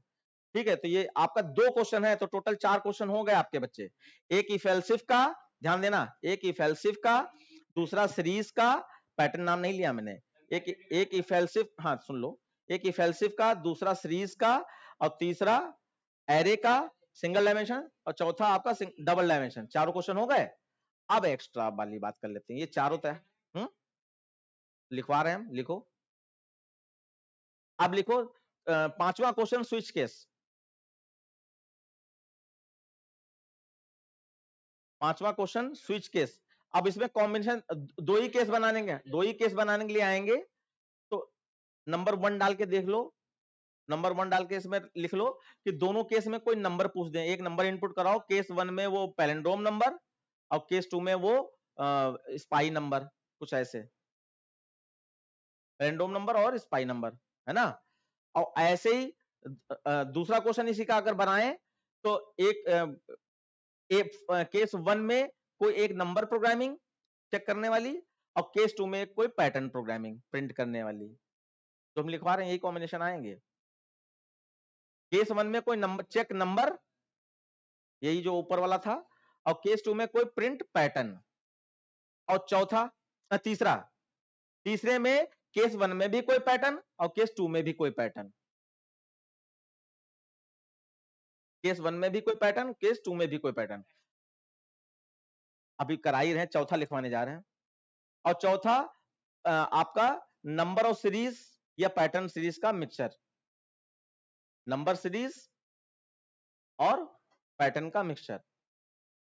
[SPEAKER 1] ठीक है, तो ये आपका दो क्वेश्चन है, तो टोटल 4 क्वेश्चन हो गए आपके बच्चे। एक इफ एल्स इफ का, ध्यान देना, एक इफ एल्स इफ का, दूसरा सीरीज का, पैटर्न नाम नहीं लिया मैंने, एक इफ एल्स इफ, हाँ सुन लो, एक इफ एल्स इफ का, दूसरा सीरीज का, और तीसरा एरे का सिंगल डायमेंशन, और चौथा आपका डबल डायमेंशन। चारों क्वेश्चन हो गए। अब एक्स्ट्रा वाली बात कर लेते हैं, ये चारों तय। लिखवा रहे हैं हम, लिखो। अब लिखो पांचवा क्वेश्चन स्विच केस। पांचवा क्वेश्चन स्विच केस। अब इसमें कॉम्बिनेशन दो ही केस बनाने के लिए आएंगे, तो नंबर 1 डाल के देख लो, नंबर 1 डाल के इसमें लिख लो कि दोनों केस में कोई नंबर पूछ दें, एक नंबर इनपुट कराओ, केस 1 में वो पैलिंड्रोम नंबर और केस 2 में वो स्पाई नंबर, कुछ ऐसे पैलिंड्रोम नंबर और स्पाई नंबर, है ना। और ऐसे ही दूसरा क्वेश्चन इसी का अगर बनाएं तो एक केस 1 में कोई एक नंबर प्रोग्रामिंग चेक करने वाली और केस 2 में कोई पैटर्न प्रोग्रामिंग प्रिंट करने वाली, तो हम लिखवा रहे हैं यही कॉम्बिनेशन आएंगे। केस 1 में कोई नंबर चेक नंबर, यही जो ऊपर वाला था, और केस 2 में कोई प्रिंट पैटर्न, और तीसरे में केस 1 में भी कोई पैटर्न और केस 2 में भी कोई पैटर्न, केस 1 में भी कोई पैटर्न, केस 2 में भी कोई पैटर्न। अभी करा ही रहे हैं, चौथा लिखवाने जा रहे हैं। और चौथा आपका नंबर ऑफ सीरीज या पैटर्न सीरीज का मिक्सचर, नंबर सीरीज और पैटर्न का मिक्सचर।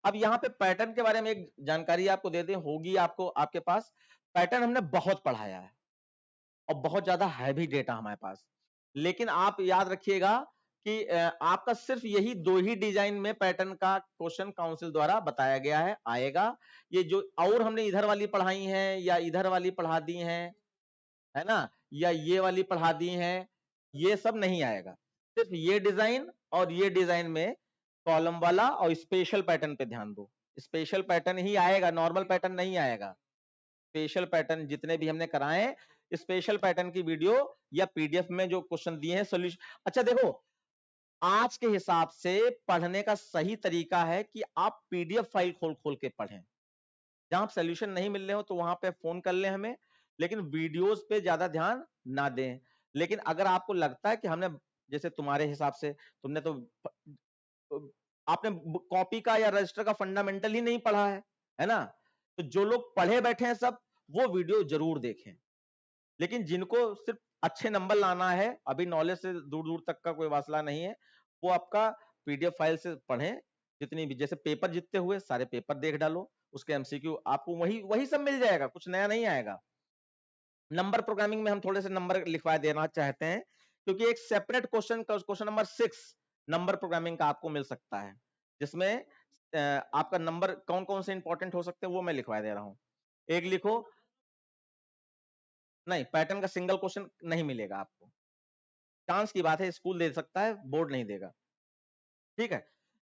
[SPEAKER 1] अब यहां पे पैटर्न के बारे में एक जानकारी आपको दे दें, होगी आपको आपके पास। पैटर्न हमने बहुत पढ़ाया है और बहुत ज्यादा हैवी डेटा हमारे पास, लेकिन आप याद रखिएगा कि आपका सिर्फ यही 2 ही डिजाइन में पैटर्न का क्वेश्चन काउंसिल द्वारा बताया गया है, आएगा। ये जो और हमने इधर वाली पढ़ाई हैं या इधर वाली पढ़ा दी हैं, है ना, या ये वाली पढ़ा दी हैं, ये सब नहीं आएगा। सिर्फ ये डिजाइन और ये डिजाइन में कॉलम वाला और स्पेशल पैटर्न पे ध्यान दो, स्पेशल पैटर्न ही आएगा, नॉर्मल पैटर्न नहीं आएगा। स्पेशल पैटर्न जितने भी हमने कराए, स्पेशल पैटर्न की वीडियो या पीडीएफ में जो क्वेश्चन दिए हैं सॉल्यूशन। अच्छा देखो, आज के हिसाब से पढ़ने का सही तरीका है कि आप पीडीएफ फाइल खोल खोल के पढ़ें। जहां सॉल्यूशन नहीं मिल रहे हो तो वहां पे फोन कर लें हमें, लेकिन वीडियोस पे ज्यादा ध्यान ना दें। लेकिन अगर आपको लगता है कि हमने, जैसे तुम्हारे हिसाब से तुमने तो आपने कॉपी का या रजिस्टर का फंडामेंटल ही नहीं पढ़ा है ना, तो जो लोग पढ़े बैठे हैं सब, वो वीडियो जरूर देखें। लेकिन जिनको सिर्फ अच्छे नंबर लाना है, अभी नॉलेज से दूर दूर तक का कोई वासला नहीं है, वो आपका पीडीएफ फाइल से पढ़ें। जितनी भी, जैसे पेपर जितने हुए सारे पेपर देख डालो, उसके एमसीक्यू आपको वही वही सब मिल जाएगा, कुछ नया नहीं आएगा। नंबर प्रोग्रामिंग में हम थोड़े से नंबर लिखवा देना चाहते हैं, क्योंकि एक separate question number 6 number programming का आपको मिल सकता है, जिसमें आपका नंबर कौन कौन से इंपॉर्टेंट हो सकते हैं वो मैं लिखवा दे रहा हूं। एक लिखो, नहीं पैटर्न का सिंगल क्वेश्चन नहीं मिलेगा आपको, चांस की बात है, स्कूल दे सकता है, बोर्ड नहीं देगा, ठीक है।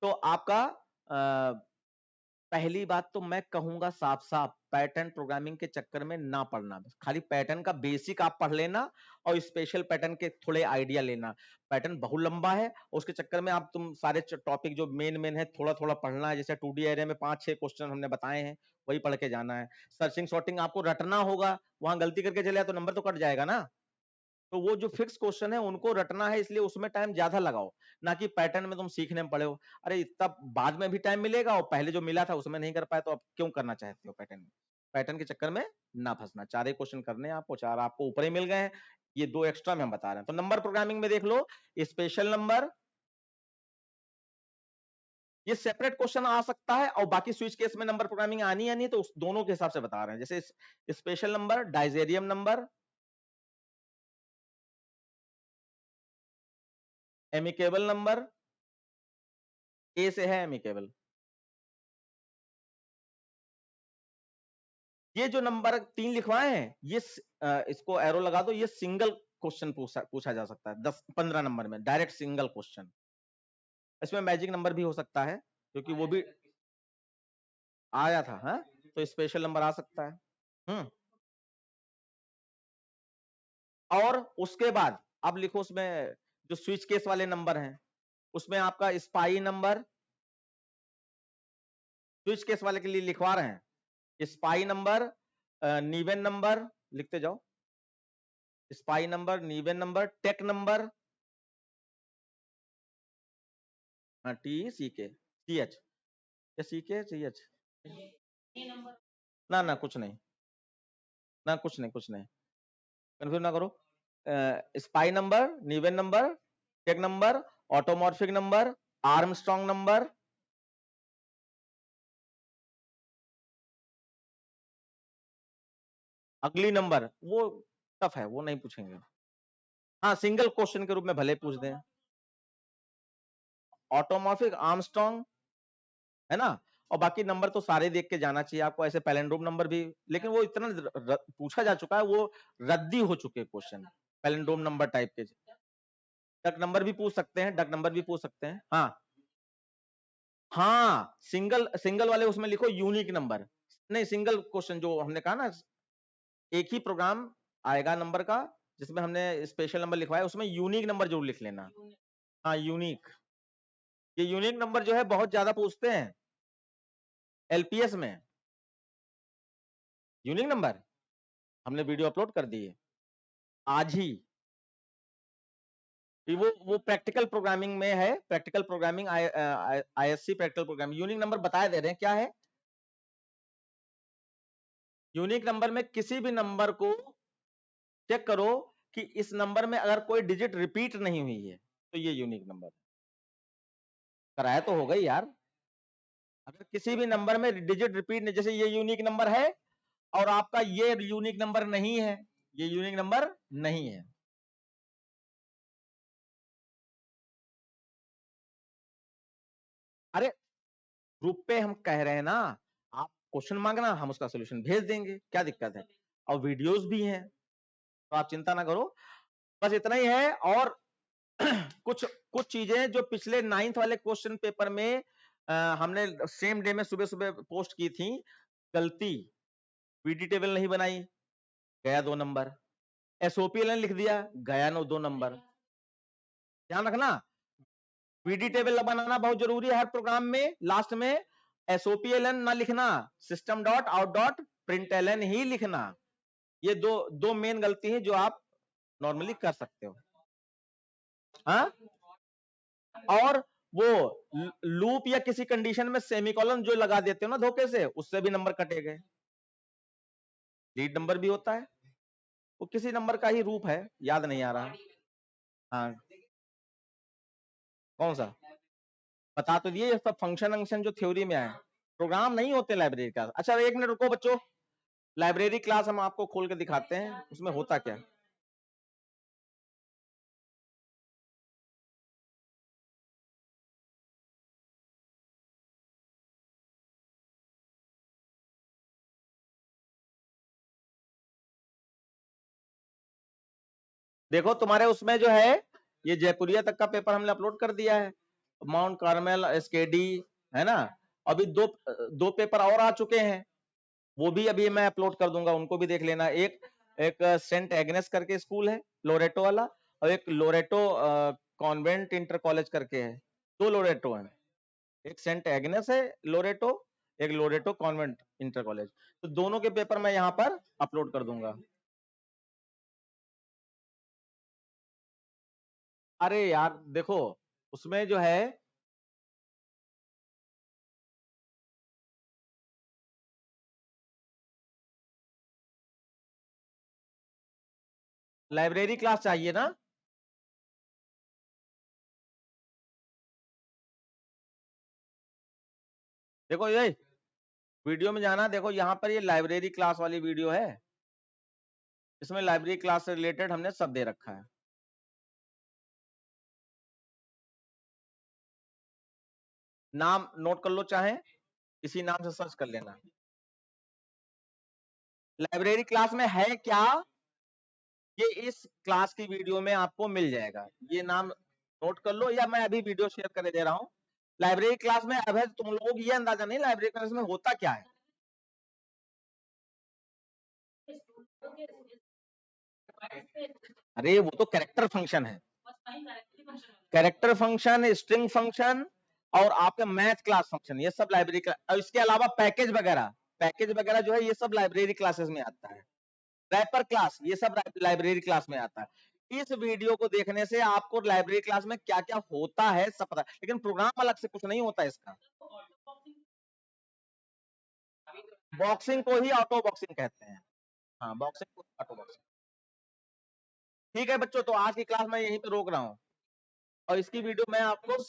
[SPEAKER 1] तो आपका पहली बात तो मैं कहूंगा साफ साफ, पैटर्न प्रोग्रामिंग के चक्कर में ना पढ़ना, खाली पैटर्न का बेसिक आप पढ़ लेना और स्पेशल पैटर्न के थोड़े आइडिया लेना। पैटर्न बहुत लंबा है, उसके चक्कर में आप तुम सारे टॉपिक जो मेन मेन है थोड़ा थोड़ा पढ़ना है। जैसे 2D एरे में 5-6 क्वेश्चन हमने बताए हैं, वही पढ़ के जाना है। सर्चिंग सॉर्टिंग आपको रटना होगा, वहां गलती करके चले तो नंबर तो कट जाएगा ना। तो वो जो फिक्स क्वेश्चन है उनको रटना है, इसलिए उसमें टाइम ज्यादा लगाओ, ना कि पैटर्न में तुम सीखने में पड़े हो। अरे इतना बाद में भी टाइम मिलेगा, और पहले जो मिला था उसमें नहीं कर पाए तो अब क्यों करना चाहते हो पैटर्न में। पैटर्न के चक्कर में ना फंसना, 4 ही क्वेश्चन करने हैं आपको, 4 आपको ऊपर ही मिल गए हैं, ये 2 एक्स्ट्रा में हम बता रहे हैं। तो नंबर प्रोग्रामिंग में देख लो, स्पेशल नंबर, ये सेपरेट क्वेश्चन आ सकता है, और बाकी स्विच केस में नंबर प्रोग्रामिंग आनी है नहीं, तो उस दोनों के हिसाब से बता रहे हैं। जैसे special number, disarium number, amicable number, A से है एमिकेबल। ये जो नंबर 3 लिखवाए हैं, ये इसको एरो लगा दो, ये सिंगल क्वेश्चन पूछा जा सकता है 10-15 नंबर में, डायरेक्ट सिंगल क्वेश्चन। इसमें मैजिक नंबर भी हो सकता है, क्योंकि वो भी आया था, हाँ, तो स्पेशल नंबर आ सकता है। और उसके बाद अब लिखो, उसमें जो स्विच केस वाले नंबर हैं, उसमें आपका स्पाई नंबर, स्विच केस वाले के लिए लिखवा रहे हैं स्पाई नंबर, नीवेन नंबर, लिखते जाओ, spy number, Niven number, tech number, हाँ, T C K C H, या सी के सी एच, ना ना कुछ नहीं, ना कुछ नहीं, कुछ नहीं, कंफ्यूज ना करो। Spy number, Niven number, tech number, automorphic number, Armstrong number, अगली नंबर वो टफ है, वो नहीं पूछेंगे। हाँ, सिंगल क्वेश्चन के रूप में भले पूछ दें। ऑटोमॉर्फिक, आर्मस्ट्रॉन्ग, है ना। और बाकी नंबर तो सारे देख के जाना चाहिए आपको, ऐसे पैलेंड्रोम नंबर भी, लेकिन वो इतना पूछा जा चुका है, वो रद्दी हो चुके क्वेश्चन पैलेंड्रोम नंबर टाइप के। डक नंबर भी पूछ सकते हैं, डक नंबर भी पूछ सकते हैं। हाँ हाँ, सिंगल सिंगल वाले उसमें लिखो यूनिक नंबर, नहीं सिंगल क्वेश्चन जो हमने कहा ना, एक ही प्रोग्राम आएगा नंबर का जिसमें हमने स्पेशल नंबर लिखवाया, उसमें यूनिक नंबर जरूर लिख लेना। हाँ यूनिक, ये यूनिक नंबर जो है बहुत ज्यादा पूछते हैं एलपीएस में। यूनिक नंबर हमने वीडियो अपलोड कर दी है आज ही। वो प्रैक्टिकल प्रोग्रामिंग में है, practical programming, ISC practical programming. Unique number बताए दे रहे हैं क्या है। यूनिक नंबर में किसी भी नंबर को चेक करो कि इस नंबर में अगर कोई डिजिट रिपीट नहीं हुई है तो ये यूनिक नंबर कराया तो हो गई यार। अगर किसी भी नंबर में डिजिट रिपीट नहीं, जैसे ये यूनिक नंबर है और आपका ये यूनिक नंबर नहीं है, ये यूनिक नंबर नहीं है। अरे ग्रुप पे हम कह रहे हैं ना, आप क्वेश्चन मांगना, हम उसका सोल्यूशन भेज देंगे, क्या दिक्कत है। और वीडियोस भी हैं, तो आप चिंता ना करो, बस इतना ही है। और कुछ कुछ चीजें जो पिछले 9th वाले क्वेश्चन पेपर में हमने सेम डे में सुबह सुबह पोस्ट की थी, गलती, पीडी टेबल नहीं बनाई, गया 2 नंबर, एसओपीएलएन लिख दिया, गया 2 नंबर। ध्यान रखना, पीडी टेबल बनाना बहुत जरूरी है हर प्रोग्राम में। लास्ट में एसओपीएलएन ना लिखना, सिस्टम डॉट आउट डॉट प्रिंटएलएन ही लिखना। ये दो मेन गलती है जो आप नॉर्मली कर सकते हो। हाँ, और वो लूप या किसी कंडीशन में सेमीकोलन जो लगा देते हो ना धोखे से, उससे भी नंबर कटे गए। लीड नंबर भी होता है, वो किसी नंबर का ही रूप है, याद नहीं आ रहा। हाँ, कौन सा बता तो दिए, ये सब फंक्शन वंक्शन जो थ्योरी में आए, प्रोग्राम नहीं होते लाइब्रेरी का। अच्छा 1 मिनट रुको बच्चों, लाइब्रेरी क्लास हम आपको खोल के दिखाते हैं उसमें होता क्या। देखो तुम्हारे उसमें जो है, ये जयपुरिया तक का पेपर हमने अपलोड कर दिया है, माउंट कार्मेल, एसकेडी, है ना। अभी दो पेपर और आ चुके हैं, वो भी अभी मैं अपलोड कर दूंगा, उनको भी देख लेना। एक एक सेंट एग्नेस करके स्कूल है लोरेटो वाला, और एक लोरेटो कॉन्वेंट इंटर कॉलेज करके है। 2 लोरेटो हैं, एक सेंट एग्नेस है लोरेटो, एक लोरेटो कॉन्वेंट इंटर कॉलेज। तो दोनों के पेपर मैं यहाँ पर अपलोड कर दूंगा। अरे यार देखो, उसमें जो है, लाइब्रेरी क्लास चाहिए ना। देखो ये वीडियो में जाना, देखो यहाँ पर ये लाइब्रेरी क्लास वाली वीडियो है, इसमें लाइब्रेरी क्लास से रिलेटेड हमने सब दे रखा है। नाम नोट कर लो, चाहे इसी नाम से सर्च कर लेना। लाइब्रेरी क्लास में है क्या, ये इस क्लास की वीडियो में आपको मिल जाएगा। ये नाम नोट कर लो, या मैं अभी वीडियो शेयर कर दे रहा हूँ। लाइब्रेरी क्लास में अब है, तुम लोगों को ये अंदाजा नहीं लाइब्रेरी क्लास में होता क्या है। अरे वो तो कैरेक्टर फंक्शन है, कैरेक्टर फंक्शन, स्ट्रिंग फंक्शन, और आपका मैथ क्लास फंक्शन, ये सब लाइब्रेरी क्लास। और इसके अलावा पैकेज वगैरह जो है ये सब लाइब्रेरी क्लासेस में आता है। रैपर क्लास, ये सब लाइब्रेरी क्लास में आता है। इस वीडियो को देखने से आपको लाइब्रेरी क्लास में क्या क्या होता है सब पता, लेकिन प्रोग्राम अलग से कुछ नहीं होता इसका। बॉक्सिंग को ही ऑटो बॉक्सिंग कहते हैं। हाँ, बॉक्सिंग को ऑटो बॉक्सिंग। ठीक है बच्चों, तो आज की क्लास मैं यहीं पे रोक रहा हूँ, और इसकी वीडियो मैं आपको